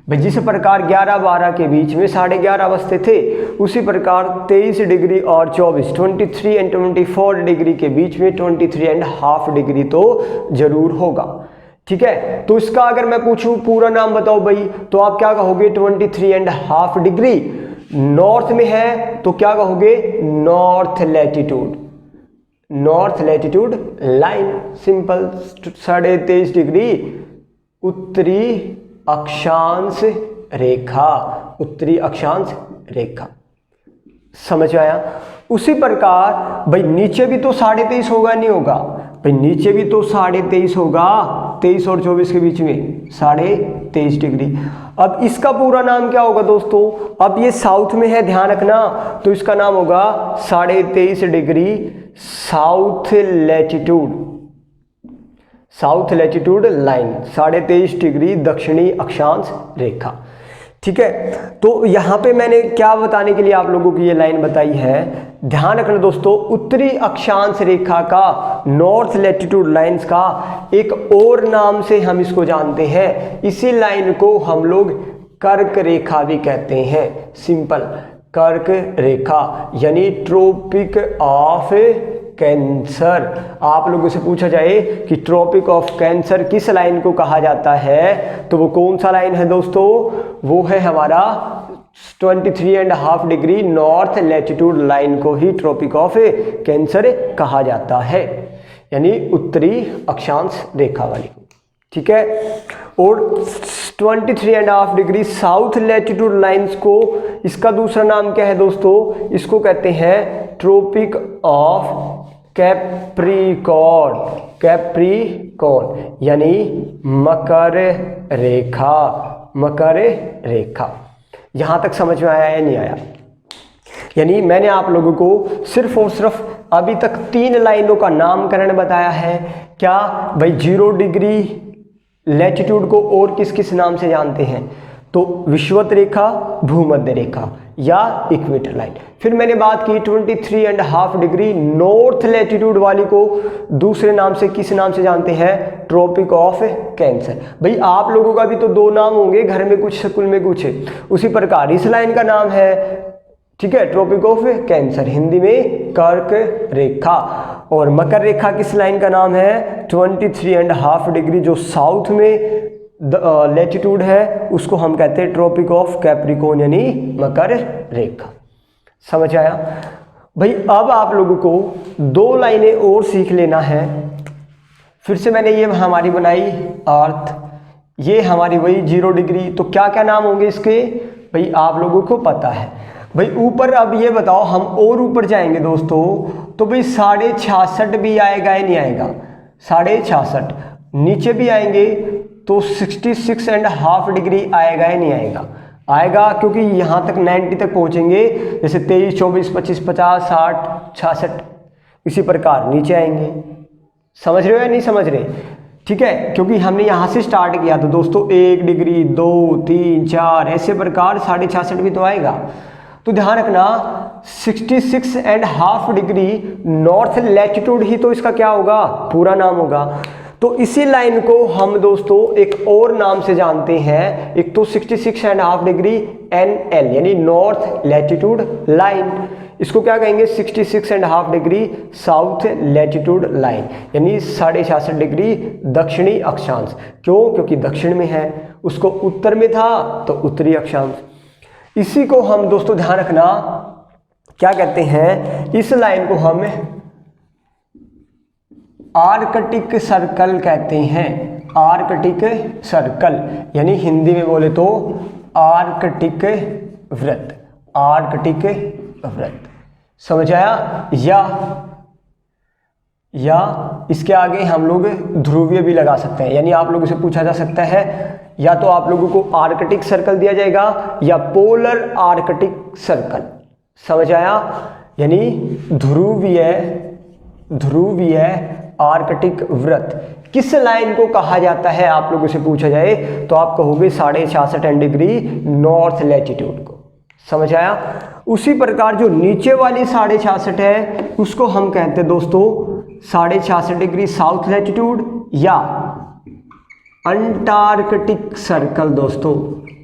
भाई। जिस प्रकार 11-12 के बीच में 11:30 बजते थे, उसी प्रकार 23 डिग्री और 24 23 एंड 24 डिग्री के बीच में 23.5 डिग्री तो जरूर होगा, ठीक है। तो इसका अगर मैं पूछूं पूरा नाम बताओ भाई, तो आप क्या कहोगे 23.5 डिग्री। नॉर्थ में है तो क्या कहोगे north latitude, north latitude line, simple. 23.5 degree उत्तरी अक्षांश रेखा, उत्तरी अक्षांश रेखा। समझ आया। उसी प्रकार भाई नीचे भी तो 23.5 होगा नहीं होगा भाई, नीचे भी तो 23.5 होगा, 23 और 24 के बीच में 23.5 डिग्री। अब इसका पूरा नाम क्या होगा दोस्तों, अब ये साउथ में है ध्यान रखना, तो इसका नाम होगा 23.5 degree south latitude, south latitude line, 23.5 degree दक्षिणी अक्षांश रेखा, ठीक है। तो यहाँ पे मैंने क्या बताने के लिए आप लोगों की ये लाइन बताई है, ध्यान रखना दोस्तों, उत्तरी अक्षांश रेखा का, नॉर्थ लैटिट्यूड लाइंस का एक और नाम से हम इसको जानते हैं। इसी लाइन को हम लोग कर्क रेखा भी कहते हैं, सिंपल कर्क रेखा, यानी ट्रॉपिक ऑफ कैंसर। आप लोगों से पूछा जाए कि ट्रॉपिक ऑफ कैंसर किस लाइन को कहा जाता है, तो वो कौन सा लाइन है दोस्तों, वो है हमारा 23.5 डिग्री नॉर्थ लैटिट्यूड लाइन को ही ट्रॉपिक ऑफ कैंसर कहा जाता है, यानी उत्तरी अक्षांश रेखा वाली, ठीक है। और 23.5 डिग्री साउथ लैटिट्यूड लाइंस को, इसका दूसरा नाम क्या है दोस्तों, इसको कहते हैं ट्रॉपिक ऑफ कैप्रिकॉर्न, कैप्रिकॉर्न यानी मकर रेखा, मकर रेखा। यहां तक समझ में आया या नहीं आया? यानी मैंने आप लोगों को सिर्फ और सिर्फ अभी तक 3 लाइनों का नामकरण बताया है। क्या भाई 0 डिग्री लैटिट्यूड को और किस किस नाम से जानते हैं? तो विषुवत रेखा, भूमध्य रेखा या इक्वेटर लाइन। फिर मैंने बात की 23.5 डिग्री नॉर्थ लैटिट्यूड वाली को दूसरे नाम से किस नाम से जानते हैं? Tropic of Cancer. भाई आप लोगों का भी तो 2 नाम होंगे, घर में कुछ स्कूल में कुछ, उसी प्रकार इस लाइन का नाम है, ठीक है, ट्रॉपिक ऑफ कैंसर, हिंदी में कर्क रेखा। और मकर रेखा किस लाइन का नाम है? 23.5 डिग्री जो साउथ में लैटिट्यूड है उसको हम कहते हैं ट्रॉपिक ऑफ कैप्रिकॉर्न यानी मकर रेखा। समझ आया? भाई अब आप लोगों को 2 लाइनें और सीख लेना है। फिर से मैंने ये हमारी बनाई अर्थ, ये हमारी वही 0 डिग्री, तो क्या क्या नाम होंगे इसके? भाई आप लोगों को पता है। भाई ऊपर अब ये बताओ, हम और ऊपर जाएंगे दोस्तों तो भाई 66.5 भी आएगा या नहीं आएगा? 66.5। नीचे भी आएंगे तो 66.5 डिग्री आएगा या नहीं आएगा? आएगा, क्योंकि यहाँ तक 90 तक पहुँचेंगे, जैसे 23, 24, 25, 50, 60, 66, इसी प्रकार नीचे आएंगे। समझ रहे हो या नहीं समझ रहे? ठीक है, क्योंकि हमने यहाँ से स्टार्ट किया तो दोस्तों 1 डिग्री, 2, 3, 4 ऐसे प्रकार 66.5 भी तो आएगा। तो ध्यान रखना 66.5 डिग्री नॉर्थ लैटिट्यूड ही तो इसका क्या होगा? पूरा नाम होगा। तो इसी लाइन को हम दोस्तों एक और नाम से जानते हैं, एक तो 66.5 डिग्री NL यानी नॉर्थ लैटिट्यूड लाइन, इसको क्या कहेंगे? 66.5 डिग्री साउथ लैटिट्यूड लाइन यानी 66.5 डिग्री दक्षिणी अक्षांश। क्यों? क्योंकि दक्षिण में है, उसको उत्तर में था तो उत्तरी अक्षांश। इसी को हम दोस्तों ध्यान रखना क्या कहते हैं? इस लाइन को हम आर्कटिक सर्कल कहते हैं, आर्कटिक सर्कल यानी हिंदी में बोले तो आर्कटिक वृत्त, आर्कटिक वृत्त। समझ आया? या इसके आगे हम लोग ध्रुवीय भी लगा सकते हैं, यानी आप लोगों से पूछा जा सकता है या तो आप लोगों को आर्कटिक सर्कल दिया जाएगा या पोलर आर्कटिक सर्कल। समझ आया? यानी ध्रुवीय आर्कटिक वृत्त किस लाइन को कहा जाता है आप लोगों से पूछा जाए तो आप कहोगे 66.5 डिग्री नॉर्थ लैटिट्यूड को। समझ आया? उसी प्रकार जो नीचे वाली 66.5 है उसको हम कहते हैं दोस्तों 66.5 डिग्री साउथ लैटिट्यूड या अंटार्कटिक सर्कल। दोस्तों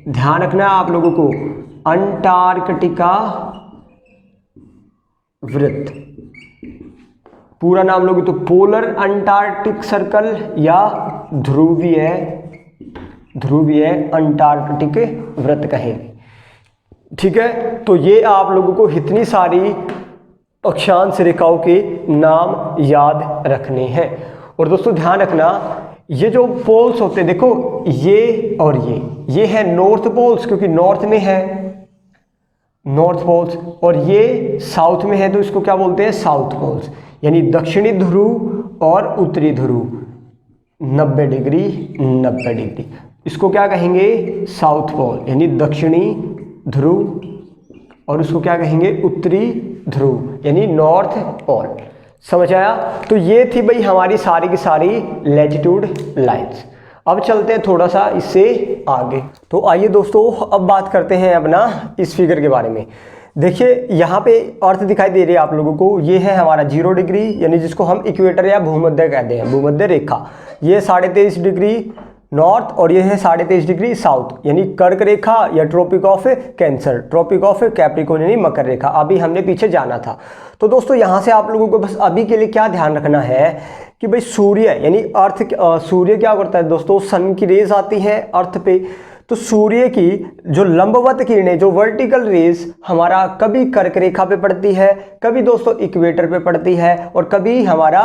ध्यान रखना है आप लोगों को, अंटार्कटिका वृत्त, पूरा नाम लोगे तो पोलर अंटार्कटिक सर्कल या ध्रुवीय अंटार्कटिक वृत्त कहेंगे। ठीक है, तो ये आप लोगों को इतनी सारी अक्षांश रेखाओं के नाम याद रखने हैं। और दोस्तों ध्यान रखना ये जो पोल्स होते हैं, देखो ये और ये है नॉर्थ पोल्स क्योंकि नॉर्थ में है नॉर्थ पोल्स, और ये साउथ में है तो इसको क्या बोलते हैं? साउथ पोल्स, यानी दक्षिणी ध्रुव और उत्तरी ध्रुव 90 डिग्री 90 डिग्री, इसको क्या कहेंगे? साउथ पोल यानी दक्षिणी ध्रुव, और उसको क्या कहेंगे? उत्तरी ध्रुव यानी नॉर्थ पोल। समझ आया? तो ये थी भाई हमारी सारी की सारी लैटिट्यूड लाइंस। अब चलते हैं थोड़ा सा इससे आगे। तो आइए दोस्तों अब बात करते हैं अपना इस फिगर के बारे में। देखिए यहाँ पे अर्थ दिखाई दे रही है आप लोगों को, ये है हमारा 0 डिग्री यानी जिसको हम इक्वेटर या भूमध्य कहते हैं, भूमध्य रेखा। ये 23.5 डिग्री नॉर्थ और ये है 23.5 डिग्री साउथ यानी कर्क रेखा या Tropic of Cancer, Tropic of Capricorn यानी मकर रेखा। अभी हमने पीछे जाना था। तो दोस्तों यहाँ से आप लोगों को बस अभी के लिए क्या ध्यान रखना है कि भाई सूर्य यानी अर्थ, सूर्य क्या करता है दोस्तों? सन की रेज आती है अर्थ पे, तो सूर्य की जो लंबवत किरणें, जो वर्टिकल रेज हमारा कभी कर्क रेखा पे पड़ती है, कभी दोस्तों इक्वेटर पे पड़ती है, और कभी हमारा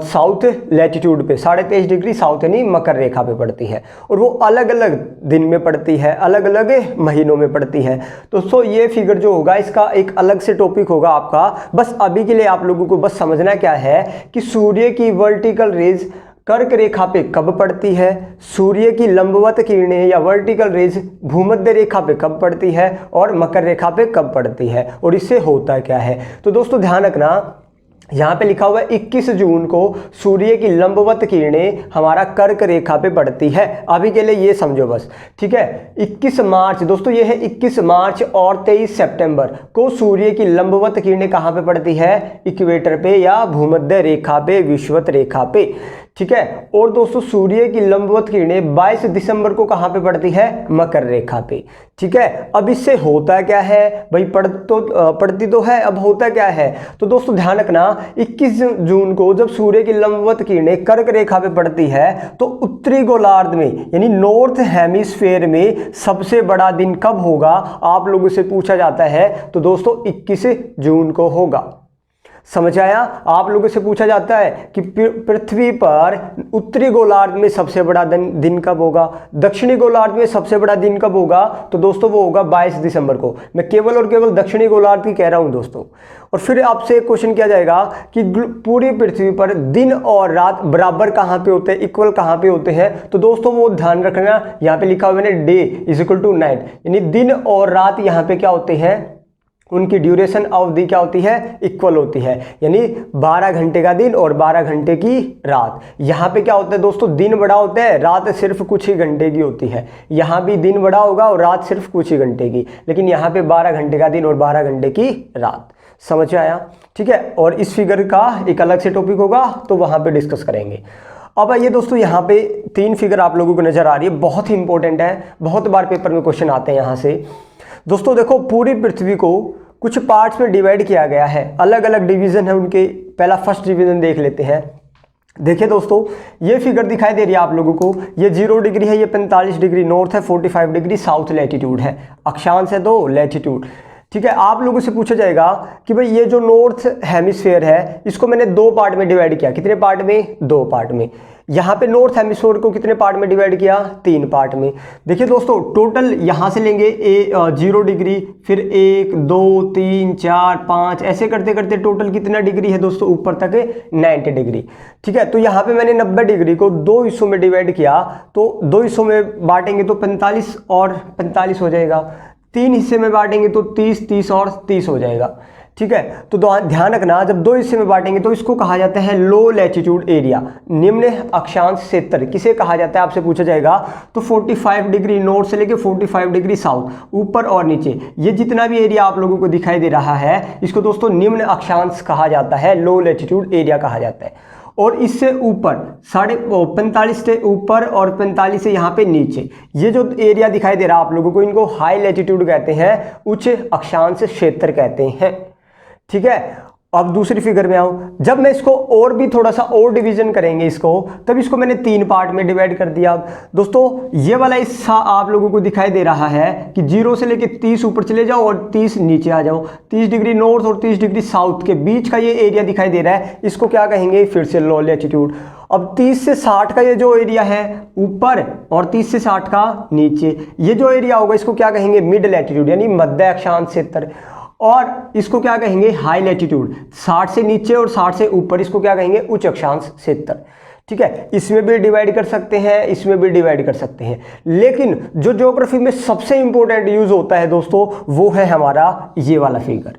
साउथ लैटिट्यूड पे 23.5 डिग्री साउथ यानी मकर रेखा पे पड़ती है, और वो अलग अलग दिन में पड़ती है, अलग अलग महीनों में पड़ती है। दोस्तों ये फिगर जो होगा इसका एक अलग से टॉपिक होगा आपका। बस अभी के लिए आप लोगों को बस समझना क्या है कि सूर्य की वर्टिकल रेज कर्क रेखा पे कब पड़ती है, सूर्य की लंबवत किरणें या वर्टिकल रेज भूमध्य रेखा पे कब पड़ती है, और मकर रेखा पे कब पड़ती है, और इससे होता क्या है। तो दोस्तों ध्यान रखना, यहाँ पे लिखा हुआ है 21 जून को सूर्य की लंबवत किरणें हमारा कर्क रेखा पे पड़ती है। अभी के लिए ये समझो बस, ठीक है। 21 मार्च दोस्तों ये है 21 मार्च और 23 सितंबर को सूर्य की लंबवत किरणें कहाँ पे पड़ती है, इक्वेटर पे या भूमध्य रेखा पे, विषुवत रेखा पे, ठीक है। और दोस्तों सूर्य की लंबवत किरणें 22 दिसंबर को कहाँ पे पड़ती है, मकर रेखा पे, ठीक है। अब इससे होता क्या है भाई, पड़ती तो है, अब होता क्या है। तो दोस्तों ध्यान रखना, 21 जून को जब सूर्य की लंबवत किरणें कर्क रेखा पे पड़ती है तो उत्तरी गोलार्ध में यानी नॉर्थ हेमिस्फेयर में सबसे बड़ा दिन कब होगा, आप लोगों से पूछा जाता है। तो दोस्तों 21 जून को होगा। समझ आया, आप लोगों से पूछा जाता है कि पृथ्वी पर उत्तरी गोलार्ध में सबसे बड़ा दिन कब होगा, दक्षिणी गोलार्ध में सबसे बड़ा दिन कब होगा। तो दोस्तों वो होगा 22 दिसंबर को। मैं केवल और केवल दक्षिणी गोलार्ध की कह रहा हूं दोस्तों। और फिर आपसे एक क्वेश्चन किया जाएगा कि पूरी पृथ्वी पर दिन और रात बराबर कहां पे होते हैं, इक्वल कहां पे होते हैं। तो दोस्तों वो ध्यान रखना, यहां पे लिखा हुआ है day is equal to night, यानी दिन और रात यहां पे क्या होते हैं, उनकी ड्यूरेशन अवधि क्या होती है, इक्वल होती है, यानी 12 घंटे का दिन और 12 घंटे की रात। यहाँ पे क्या होता है दोस्तों, दिन बड़ा होता है, रात सिर्फ कुछ ही घंटे की होती है। यहाँ भी दिन बड़ा होगा और रात सिर्फ कुछ ही घंटे की, लेकिन यहाँ पे 12 घंटे का दिन और 12 घंटे की रात। समझ आया, ठीक है। और इस फिगर का एक अलग से टॉपिक होगा तो वहाँ पे डिस्कस करेंगे। अब आइए दोस्तों, यहाँ पे 3 फिगर आप लोगों को नजर आ रही है, बहुत ही इंपॉर्टेंट है, बहुत बार पेपर में क्वेश्चन आते हैं यहाँ से। दोस्तों देखो, पूरी पृथ्वी को कुछ पार्ट्स में डिवाइड किया गया है, अलग अलग डिवीजन है उनके। पहला फर्स्ट डिवीजन देख लेते हैं। देखिए दोस्तों, ये फिगर दिखाई दे रही है आप लोगों को, ये 0 डिग्री है, ये 45 डिग्री नॉर्थ है, 45 डिग्री साउथ लैटिट्यूड है, अक्षांश है 2 लैटिट्यूड, ठीक है। आप लोगों से पूछा जाएगा कि भाई ये जो नॉर्थ हेमिस्फीयर है इसको मैंने 2 पार्ट में डिवाइड किया, कितने पार्ट में, 2 पार्ट में। यहाँ पे नॉर्थ हेमिस्फीयर को कितने पार्ट में डिवाइड किया, 3 पार्ट में। देखिए दोस्तों, टोटल यहाँ से लेंगे 0 डिग्री, फिर 1 2 3 4 5 ऐसे करते करते टोटल कितना डिग्री है दोस्तों, ऊपर तक 90 डिग्री, ठीक है। तो यहाँ पे मैंने 90 डिग्री को 2 हिस्सों में डिवाइड किया, तो 2 हिस्सों में बांटेंगे तो 45 और 45 हो जाएगा, 3 हिस्से में बांटेंगे तो 30 30 और 30 हो जाएगा, ठीक है। तो ध्यान रखना, जब 2 हिस्से में बांटेंगे तो इसको कहा जाता है लो लैटिट्यूड एरिया, निम्न अक्षांश क्षेत्र। किसे कहा जाता है आपसे पूछा जाएगा। तो 45 डिग्री नॉर्थ से लेके 45 डिग्री साउथ, ऊपर और नीचे, ये जितना भी एरिया आप लोगों को दिखाई दे रहा है इसको दोस्तों निम्न अक्षांश कहा जाता है, लो लैटिट्यूड एरिया कहा जाता है। और इससे ऊपर 45 से ऊपर और 45 से यहाँ पे नीचे, ये जो एरिया दिखाई दे रहा है आप लोगों को, इनको हाई लैटिट्यूड कहते हैं, उच्च अक्षांश क्षेत्र कहते हैं, ठीक है। अब दूसरी फिगर में आऊं, जब मैं इसको और भी थोड़ा सा और डिवीजन करेंगे इसको, तब इसको मैंने 3 पार्ट में डिवाइड कर दिया। दोस्तों ये वाला हिस्सा आप लोगों को दिखाई दे रहा है कि 0 से लेके 30 ऊपर चले जाओ और 30 नीचे आ जाओ, 30 डिग्री नॉर्थ और 30 डिग्री साउथ के बीच का ये एरिया दिखाई दे रहा है, इसको क्या कहेंगे, फिर से लो लैटिट्यूड। अब 30 से 60 का ये जो एरिया है ऊपर और 30 से 60 का नीचे, ये जो एरिया होगा इसको क्या कहेंगे, मिड लैटिट्यूड यानी मध्य अक्षांश क्षेत्र। और इसको क्या कहेंगे, हाई लैटिट्यूड, 60 से नीचे और 60 से ऊपर, इसको क्या कहेंगे, उच्च अक्षांश क्षेत्र, ठीक है। इसमें भी डिवाइड कर सकते हैं, इसमें भी डिवाइड कर सकते हैं, लेकिन जो ज्योग्राफी में सबसे इंपॉर्टेंट यूज होता है दोस्तों वो है हमारा ये वाला फिगर,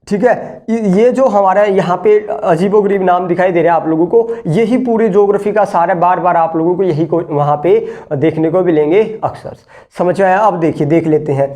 ठीक है। ये जो हमारा यहाँ पे अजीबोगरीब नाम दिखाई दे रहा है आप लोगों को, यही पूरी ज्योग्राफी का सारा, बार बार आप लोगों को यही को वहाँ पे देखने को मिलेंगे अक्सर। समझ आया। अब देखिए, देख लेते हैं,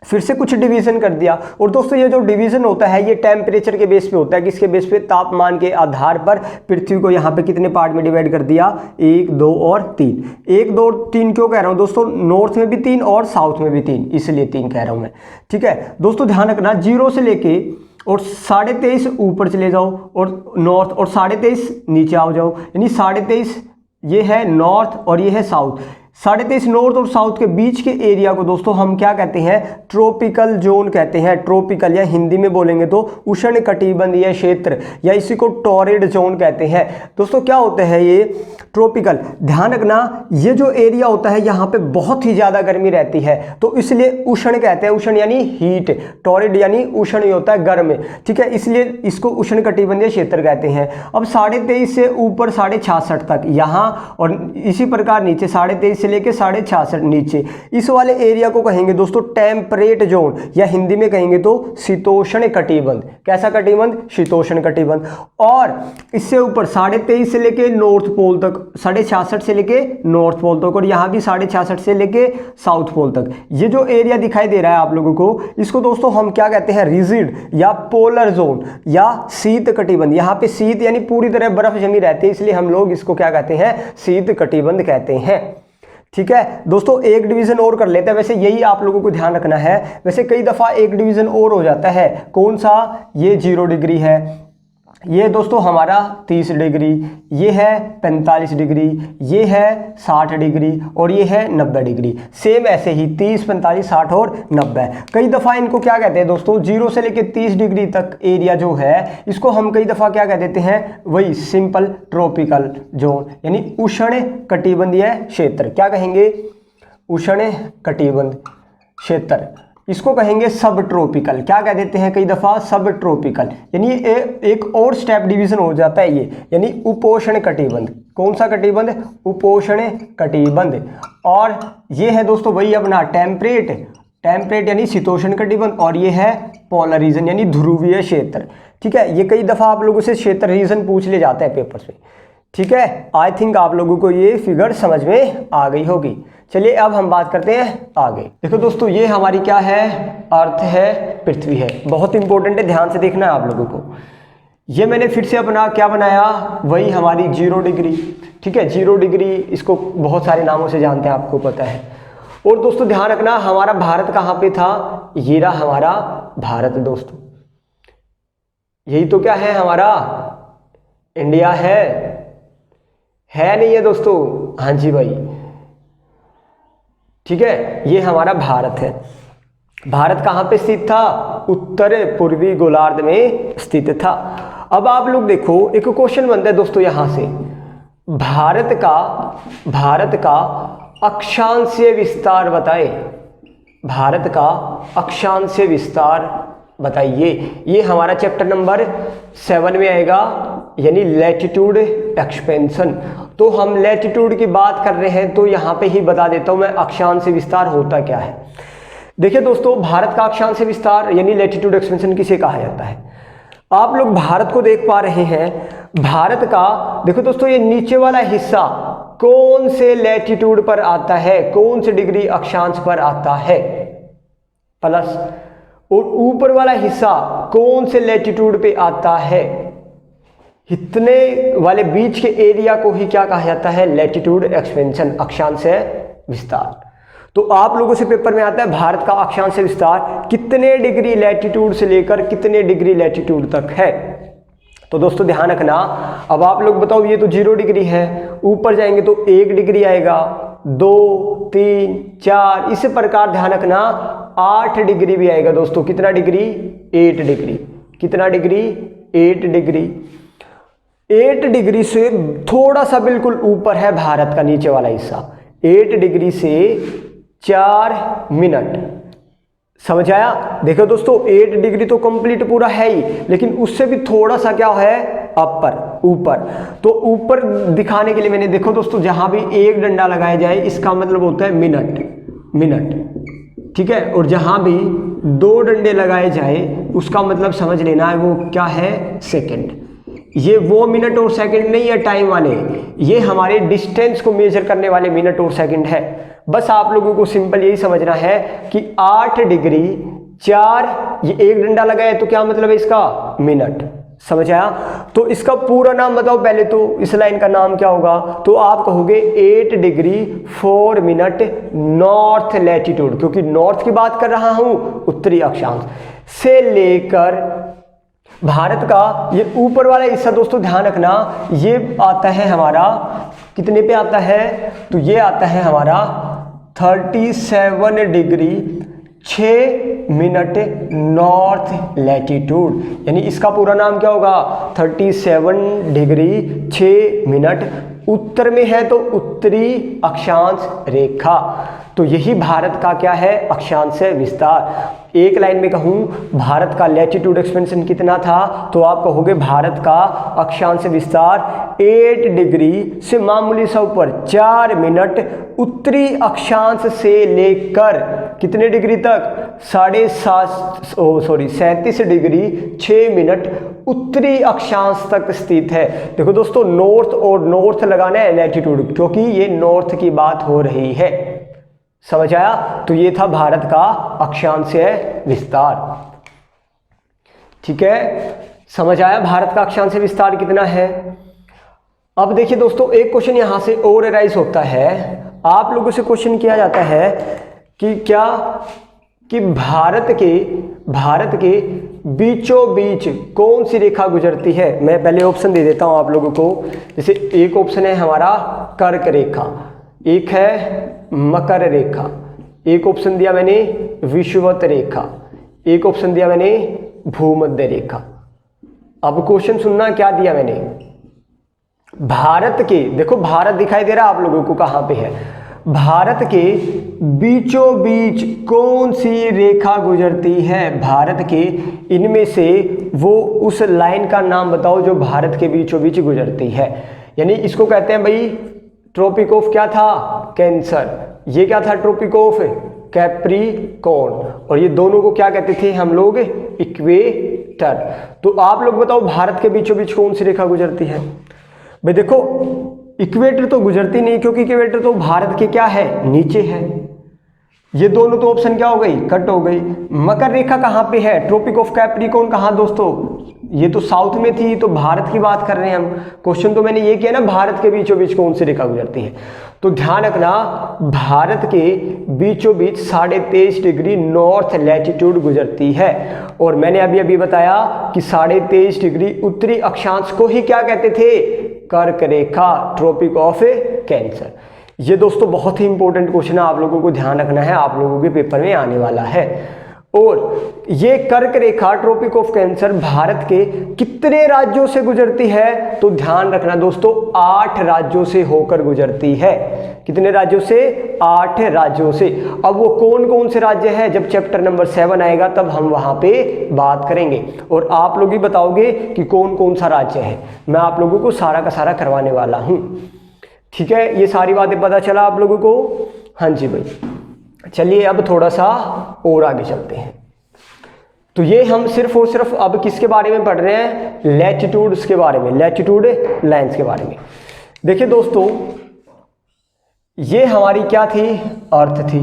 फिर से कुछ डिवीजन कर दिया। और दोस्तों ये जो डिवीजन होता है ये टेम्परेचर के बेस पे होता है, किसके बेस पे, तापमान के आधार पर पृथ्वी को यहाँ पे कितने पार्ट में डिवाइड कर दिया, 1 2 और 3। 1 2 3 क्यों कह रहा हूँ दोस्तों, नॉर्थ में भी 3 और साउथ में भी 3, इसलिए 3 कह रहा हूँ मैं, ठीक है। दोस्तों ध्यान रखना, 0 से लेके और 23.5 ऊपर चले जाओ और नॉर्थ, और 23.5 नीचे आ जाओ, यानी 23.5 ये है नॉर्थ और ये है साउथ। 23.5 नॉर्थ और साउथ के बीच के एरिया को दोस्तों हम क्या कहते हैं, ट्रॉपिकल जोन कहते हैं। ट्रॉपिकल या हिंदी में बोलेंगे तो उष्णकटिबंधीय क्षेत्र या इसी को टॉरिड जोन कहते हैं। दोस्तों क्या होता है ये ट्रॉपिकल, ध्यान रखना ये जो एरिया होता है यहाँ पे बहुत ही ज़्यादा गर्मी रहती है, तो इसलिए उष्ण कहते हैं। उष्ण यानी हीट, टॉरिड यानी उष्ण ही होता है गर्म, ठीक है, इसलिए इसको उष्णकटिबंधीय क्षेत्र कहते हैं। अब 23.5 से ऊपर 66.5 तक यहाँ और इसी प्रकार नीचे 23.5 से लेके 66.5 नीचे, इस वाले एरिया को कहेंगे दोस्तों टेम्परेट जोन या हिंदी में कहेंगे तो शीतोष्ण कटिबंध। कैसा कटिबंध? शीतोष्ण कटिबंध। और इससे ऊपर 23.5 से लेके नॉर्थ पोल तक, 66.5 से लेके नॉर्थ पोल तक, और यहाँ भी 66.5 से लेके साउथ पोल तक, ये जो एरिया दिखाई दे रहा है आप लोगों को, इसको दोस्तों हम क्या कहते हैं, रिजिड या पोलर जोन या शीत कटिबंध। यहाँ पे शीत यानी पूरी तरह बर्फ जमी रहती है, इसलिए हम लोग इसको क्या कहते हैं, शीत कटिबंध कहते हैं। ठीक है दोस्तों, एक डिवीजन और कर लेते हैं, वैसे यही आप लोगों को ध्यान रखना है। वैसे कई दफा एक डिवीजन और हो जाता है, कौन सा, ये 0 डिग्री है, ये दोस्तों हमारा 30 डिग्री, ये है 45 डिग्री, ये है 60 डिग्री और ये है 90 डिग्री। सेम ऐसे ही 30, 45, 60 और 90। कई दफ़ा इनको क्या कहते हैं दोस्तों, 0 से लेके 30 डिग्री तक एरिया जो है इसको हम कई दफ़ा क्या कह देते हैं, वही सिंपल ट्रॉपिकल जोन यानी उष्ण कटिबंधीय क्षेत्र। क्या कहेंगे, उष्ण कटिबंध क्षेत्र। इसको कहेंगे सब ट्रॉपिकल, क्या कह देते हैं कई दफ़ा, सब ट्रॉपिकल। यानी एक और स्टेप डिवीजन हो जाता है ये, यानी उपोष्ण कटिबंध। कौन सा कटिबंध, उपोष्ण कटिबंध। और ये है दोस्तों वही अपना टेम्परेट यानी शीतोष्ण कटिबंध, और ये है पोलर रीजन यानी ध्रुवीय क्षेत्र। ठीक है, ये कई दफ़ा आप लोगों से क्षेत्र रीजन पूछ ले जाता है पेपर्स में। ठीक है, आई थिंक आप लोगों को ये फिगर समझ में आ गई होगी। चलिए अब हम बात करते हैं आगे। देखो दोस्तों, ये हमारी क्या है, अर्थ है, पृथ्वी है। बहुत इंपॉर्टेंट है, ध्यान से देखना है आप लोगों को। ये मैंने फिर से अपना क्या बनाया, वही हमारी 0 डिग्री। ठीक है, 0 डिग्री, इसको बहुत सारे नामों से जानते हैं, आपको पता है। और दोस्तों ध्यान रखना, हमारा भारत कहाँ पे था, ये रहा हमारा भारत दोस्तों। यही तो क्या है हमारा, इंडिया है नहीं है दोस्तों, हाँ जी भाई। ठीक है, ये हमारा भारत है। भारत कहाँ पे स्थित था, उत्तर पूर्वी गोलार्ध में स्थित था। अब आप लोग देखो, एक क्वेश्चन बनता है दोस्तों यहाँ से, भारत का अक्षांशीय विस्तार बताए। भारत का अक्षांशीय विस्तार बताइए। ये हमारा चैप्टर नंबर 7 में आएगा, यानी लैटिट्यूड एक्सपेंशन। तो हम लैटिट्यूड की बात कर रहे हैं, तो यहाँ पे ही बता देता हूँ मैं अक्षांशीय विस्तार होता क्या है। देखिए दोस्तों, भारत का अक्षांशीय विस्तार यानी लैटिट्यूड एक्सपेंशन किसे कहा जाता है। आप लोग भारत को देख पा रहे हैं, भारत का देखो दोस्तों, ये नीचे वाला हिस्सा कौन से लैटिट्यूड पर आता है, कौन से डिग्री अक्षांश पर आता है, प्लस, और ऊपर वाला हिस्सा कौन से लैटिट्यूड पे आता है। इतने वाले बीच के एरिया को ही क्या कहा जाता है, लैटिट्यूड एक्सपेंशन, अक्षांशीय विस्तार। तो आप लोगों से पेपर में आता है भारत का अक्षांशीय विस्तार कितने डिग्री लैटिट्यूड से लेकर कितने डिग्री लैटिट्यूड तक है। तो दोस्तों ध्यान रखना, अब आप लोग बताओ, ये तो 0 डिग्री है, ऊपर जाएंगे तो 1 डिग्री आएगा, 2, 3, 4, इस प्रकार ध्यान रखना 8 डिग्री भी आएगा दोस्तों। कितना डिग्री, 8 डिग्री। कितना डिग्री, 8 डिग्री। 8 डिग्री से थोड़ा सा बिल्कुल ऊपर है भारत का नीचे वाला हिस्सा, 8 डिग्री से 4 मिनट। समझ आया। देखो दोस्तों, 8 डिग्री तो कंप्लीट पूरा है ही, लेकिन उससे भी थोड़ा सा क्या है, अपर, ऊपर। तो ऊपर दिखाने के लिए मैंने, देखो दोस्तों, जहां भी एक डंडा लगाया जाए इसका मतलब होता है मिनट। ठीक है, और जहां भी 2 डंडे लगाए जाए उसका मतलब समझ लेना है वो क्या है, सेकंड। ये वो मिनट और सेकंड नहीं है टाइम वाले, ये हमारे डिस्टेंस को मेजर करने वाले मिनट और सेकंड है। बस आप लोगों को सिंपल यही समझना है कि 8 डिग्री 4, ये एक डंडा लगाए तो क्या मतलब है इसका, मिनट। समझ आया। तो इसका पूरा नाम बताओ पहले, तो इस लाइन का नाम क्या होगा, तो आप कहोगे 8 डिग्री 4 मिनट नॉर्थ लैटिट्यूड, क्योंकि नॉर्थ की बात कर रहा हूं, उत्तरी अक्षांश से लेकर भारत का ये ऊपर वाला हिस्सा दोस्तों ध्यान रखना, ये आता है हमारा कितने पे आता है, तो ये आता है हमारा 37 डिग्री 6 मिनट नॉर्थ लैटिट्यूड, यानी इसका पूरा नाम क्या होगा, 37 डिग्री 6 मिनट उत्तर में है तो उत्तरी अक्षांश रेखा। तो यही भारत का क्या है, अक्षांश विस्तार। एक लाइन में कहूँ भारत का लैटिट्यूड एक्सपेंशन कितना था, तो आप कहोगे भारत का अक्षांश विस्तार 8 डिग्री से मामूली सा ऊपर 4 मिनट उत्तरी अक्षांश से लेकर कितने डिग्री तक, 37 डिग्री 6 मिनट उत्तरी अक्षांश तक स्थित है। देखो दोस्तों नॉर्थ और नॉर्थ लगाना है लैटिट्यूड, क्योंकि ये नॉर्थ की बात हो रही है, समझ आया। तो ये था भारत का अक्षांश विस्तार, ठीक है, समझ आया भारत का अक्षांश विस्तार कितना है। अब देखिए दोस्तों एक क्वेश्चन यहां से और राइज होता है, आप लोगों से क्वेश्चन किया जाता है कि क्या कि भारत के बीचों बीच कौन सी रेखा गुजरती है। मैं पहले ऑप्शन दे देता हूं आप लोगों को, जैसे एक ऑप्शन है हमारा कर्क रेखा, एक है मकर रेखा, एक ऑप्शन दिया मैंने विषुवत रेखा, एक ऑप्शन दिया मैंने भूमध्य रेखा। अब क्वेश्चन सुनना क्या दिया मैंने, भारत के, देखो भारत दिखाई दे रहा है आप लोगों को कहां पे है, भारत के बीचों बीच कौन सी रेखा गुजरती है, भारत के इनमें से वो उस लाइन का नाम बताओ जो भारत के बीचों बीच गुजरती है। यानी इसको कहते हैं भाई ट्रॉपिक ऑफ क्या था, कैंसर, ये क्या था ट्रॉपिक ऑफ कैप्रिकॉर्न, और ये दोनों को क्या कहते थे हम लोग, इक्वेटर। तो आप लोग बताओ भारत के बीचों बीच कौन सी रेखा गुजरती है। भाई देखो इक्वेटर तो गुजरती नहीं, क्योंकि इक्वेटर तो भारत के क्या है, नीचे है। ये दोनों तो ऑप्शन क्या हो गई, कट हो गई। मकर रेखा कहाँ पे है, ट्रॉपिक ऑफ कैप्रिकॉर्न कहाँ दोस्तों, ये तो साउथ में थी, तो भारत की बात कर रहे हैं हम। क्वेश्चन तो मैंने ये किया ना भारत के बीचों बीच कौन सी रेखा गुजरती है, तो ध्यान रखना भारत के बीचों बीच 23.5 डिग्री नॉर्थ लैटिट्यूड गुजरती है। और मैंने अभी अभी बताया कि 23.5 डिग्री उत्तरी अक्षांश को ही क्या कहते थे, कर्क रेखा, ट्रॉपिक ऑफ कैंसर। ये दोस्तों बहुत ही इंपॉर्टेंट क्वेश्चन है, आप लोगों को ध्यान रखना है, आप लोगों के पेपर में आने वाला है। और ये कर्क रेखा ट्रॉपिक ऑफ कैंसर भारत के कितने राज्यों से गुजरती है, तो ध्यान रखना दोस्तों 8 राज्यों से होकर गुजरती है। कितने राज्यों से, 8 राज्यों से। अब वो कौन कौन से राज्य हैं, जब चैप्टर नंबर 7 आएगा तब हम वहां पे बात करेंगे, और आप लोग ही बताओगे कि कौन कौन सा राज्य है। मैं आप लोगों को सारा का सारा करवाने वाला हूं, ठीक है। ये सारी बातें पता चला आप लोगों को, हाँ जी भाई। चलिए अब थोड़ा सा और आगे चलते हैं। तो ये हम सिर्फ और सिर्फ अब किसके बारे में पढ़ रहे हैं, लैटिट्यूड्स के बारे में, लैटिट्यूड लाइंस के बारे में। देखिए दोस्तों ये हमारी क्या थी, अर्थ थी,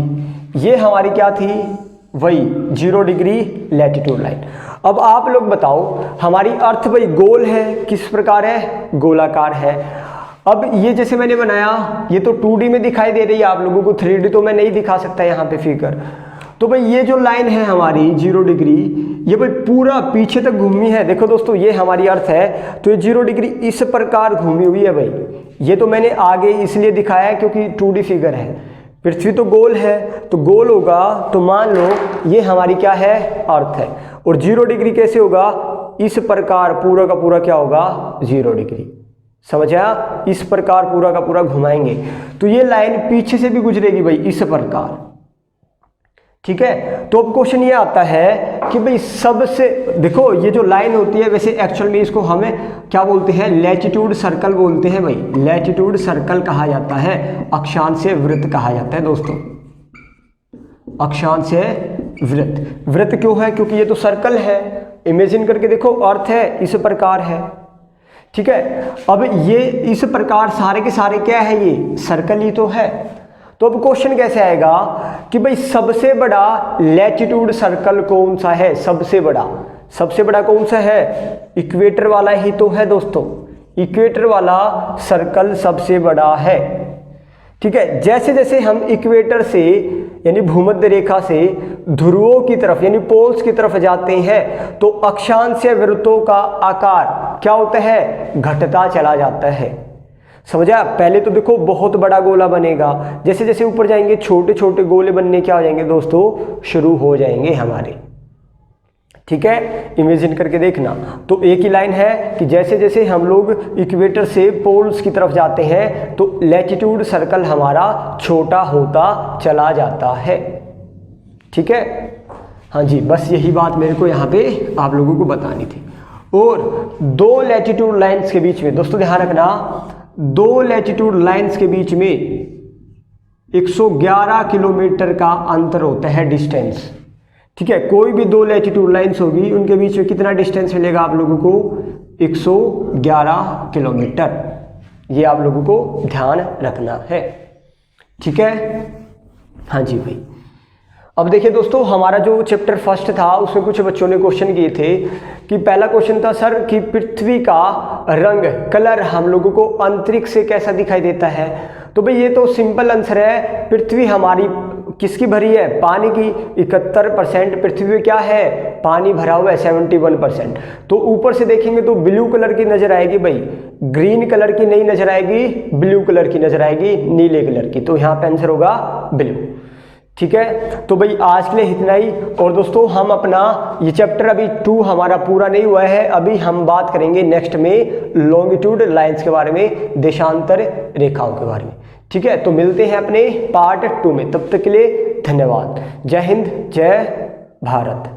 ये हमारी क्या थी, वही 0 डिग्री लैटिट्यूड लाइन। अब आप लोग बताओ हमारी अर्थ भाई गोल है, किस प्रकार है, गोलाकार है। अब ये जैसे मैंने बनाया, ये तो 2D में दिखाई दे रही है आप लोगों को, 3D तो मैं नहीं दिखा सकता यहाँ पे फिगर। तो भाई ये जो लाइन है हमारी 0 डिग्री, ये भाई पूरा पीछे तक घूमी है। देखो दोस्तों ये हमारी अर्थ है, तो ये 0 डिग्री इस प्रकार घूमी हुई है भाई। ये तो मैंने आगे इसलिए दिखाया है क्योंकि 2D फिगर है। पृथ्वी तो गोल है, तो गोल होगा तो मान लो ये हमारी क्या है, अर्थ है। और 0 डिग्री कैसे होगा, इस प्रकार पूरा का पूरा क्या होगा, 0 डिग्री। समझ आया, इस प्रकार पूरा का पूरा घुमाएंगे तो ये लाइन पीछे से भी गुजरेगी भाई, इस प्रकार, ठीक है। तो अब क्वेश्चन ये आता है कि भाई सबसे, देखो ये जो लाइन होती है वैसे एक्चुअल में इसको हमें क्या बोलते हैं, लैटिट्यूड सर्कल बोलते हैं भाई। लैटिट्यूड सर्कल कहा जाता है, अक्षांश वृत्त कहा जाता है दोस्तों, अक्षांश वृत्त। वृत्त क्यों है, क्योंकि ये तो सर्कल है। इमेजिन करके देखो, अर्थ है इस प्रकार है, ठीक है। अब ये इस प्रकार सारे के सारे क्या है, ये सर्कल ही तो है। तो अब क्वेश्चन कैसे आएगा कि भाई सबसे बड़ा लैटिट्यूड सर्कल कौन सा है, सबसे बड़ा कौन सा है, इक्वेटर वाला ही तो है दोस्तों। इक्वेटर वाला सर्कल सबसे बड़ा है, ठीक है। जैसे जैसे हम इक्वेटर से यानी भूमध्य रेखा से ध्रुवों की तरफ यानी पोल्स की तरफ जाते हैं तो अक्षांशीय वृत्तों का आकार क्या होता है, घटता चला जाता है। समझा? पहले तो देखो बहुत बड़ा गोला बनेगा, जैसे जैसे ऊपर जाएंगे छोटे छोटे गोले बनने क्या हो जाएंगे दोस्तों, शुरू हो जाएंगे हमारे। ठीक है, इमेजिन करके देखना। तो एक ही लाइन है कि जैसे जैसे हम लोग इक्वेटर से पोल्स की तरफ जाते हैं तो लैटिट्यूड सर्कल हमारा छोटा होता चला जाता है। ठीक है, हाँ जी, बस यही बात मेरे को यहाँ पे आप लोगों को बतानी थी। और दो लैटिट्यूड लाइंस के बीच में दोस्तों ध्यान रखना, दो लैटिट्यूड लाइंस के बीच में 111 किलोमीटर का अंतर होता है, डिस्टेंस। ठीक है, कोई भी दो लैटिट्यूड लाइंस होगी उनके बीच में कितना डिस्टेंस मिलेगा आप लोगों को, 111 किलोमीटर। ये आप लोगों को ध्यान रखना है। ठीक है, हाँ जी भाई। अब देखिए दोस्तों, हमारा जो चैप्टर फर्स्ट था उसमें कुछ बच्चों ने क्वेश्चन किए थे कि पहला क्वेश्चन था सर कि पृथ्वी का रंग, कलर हम लोगों को अंतरिक्ष से कैसा दिखाई देता है। तो भाई ये तो सिंपल आंसर है, पृथ्वी हमारी किसकी भरी है, पानी की। 71% पृथ्वी में क्या है, पानी भरा हुआ है, 71%। तो ऊपर से देखेंगे तो ब्लू कलर की नजर आएगी भाई, ग्रीन कलर की नहीं नजर आएगी, ब्लू कलर की नजर आएगी, नीले कलर की। तो यहाँ पे आंसर होगा ब्लू। ठीक है, तो भाई आज के लिए इतना ही। और दोस्तों हम अपना ये चैप्टर अभी 2 हमारा पूरा नहीं हुआ है, अभी हम बात करेंगे नेक्स्ट में लॉन्गिट्यूड लाइंस के बारे में, देशांतर रेखाओं के बारे में। ठीक है, तो मिलते हैं अपने पार्ट 2 में, तब तक के लिए धन्यवाद। जय हिंद, जय भारत।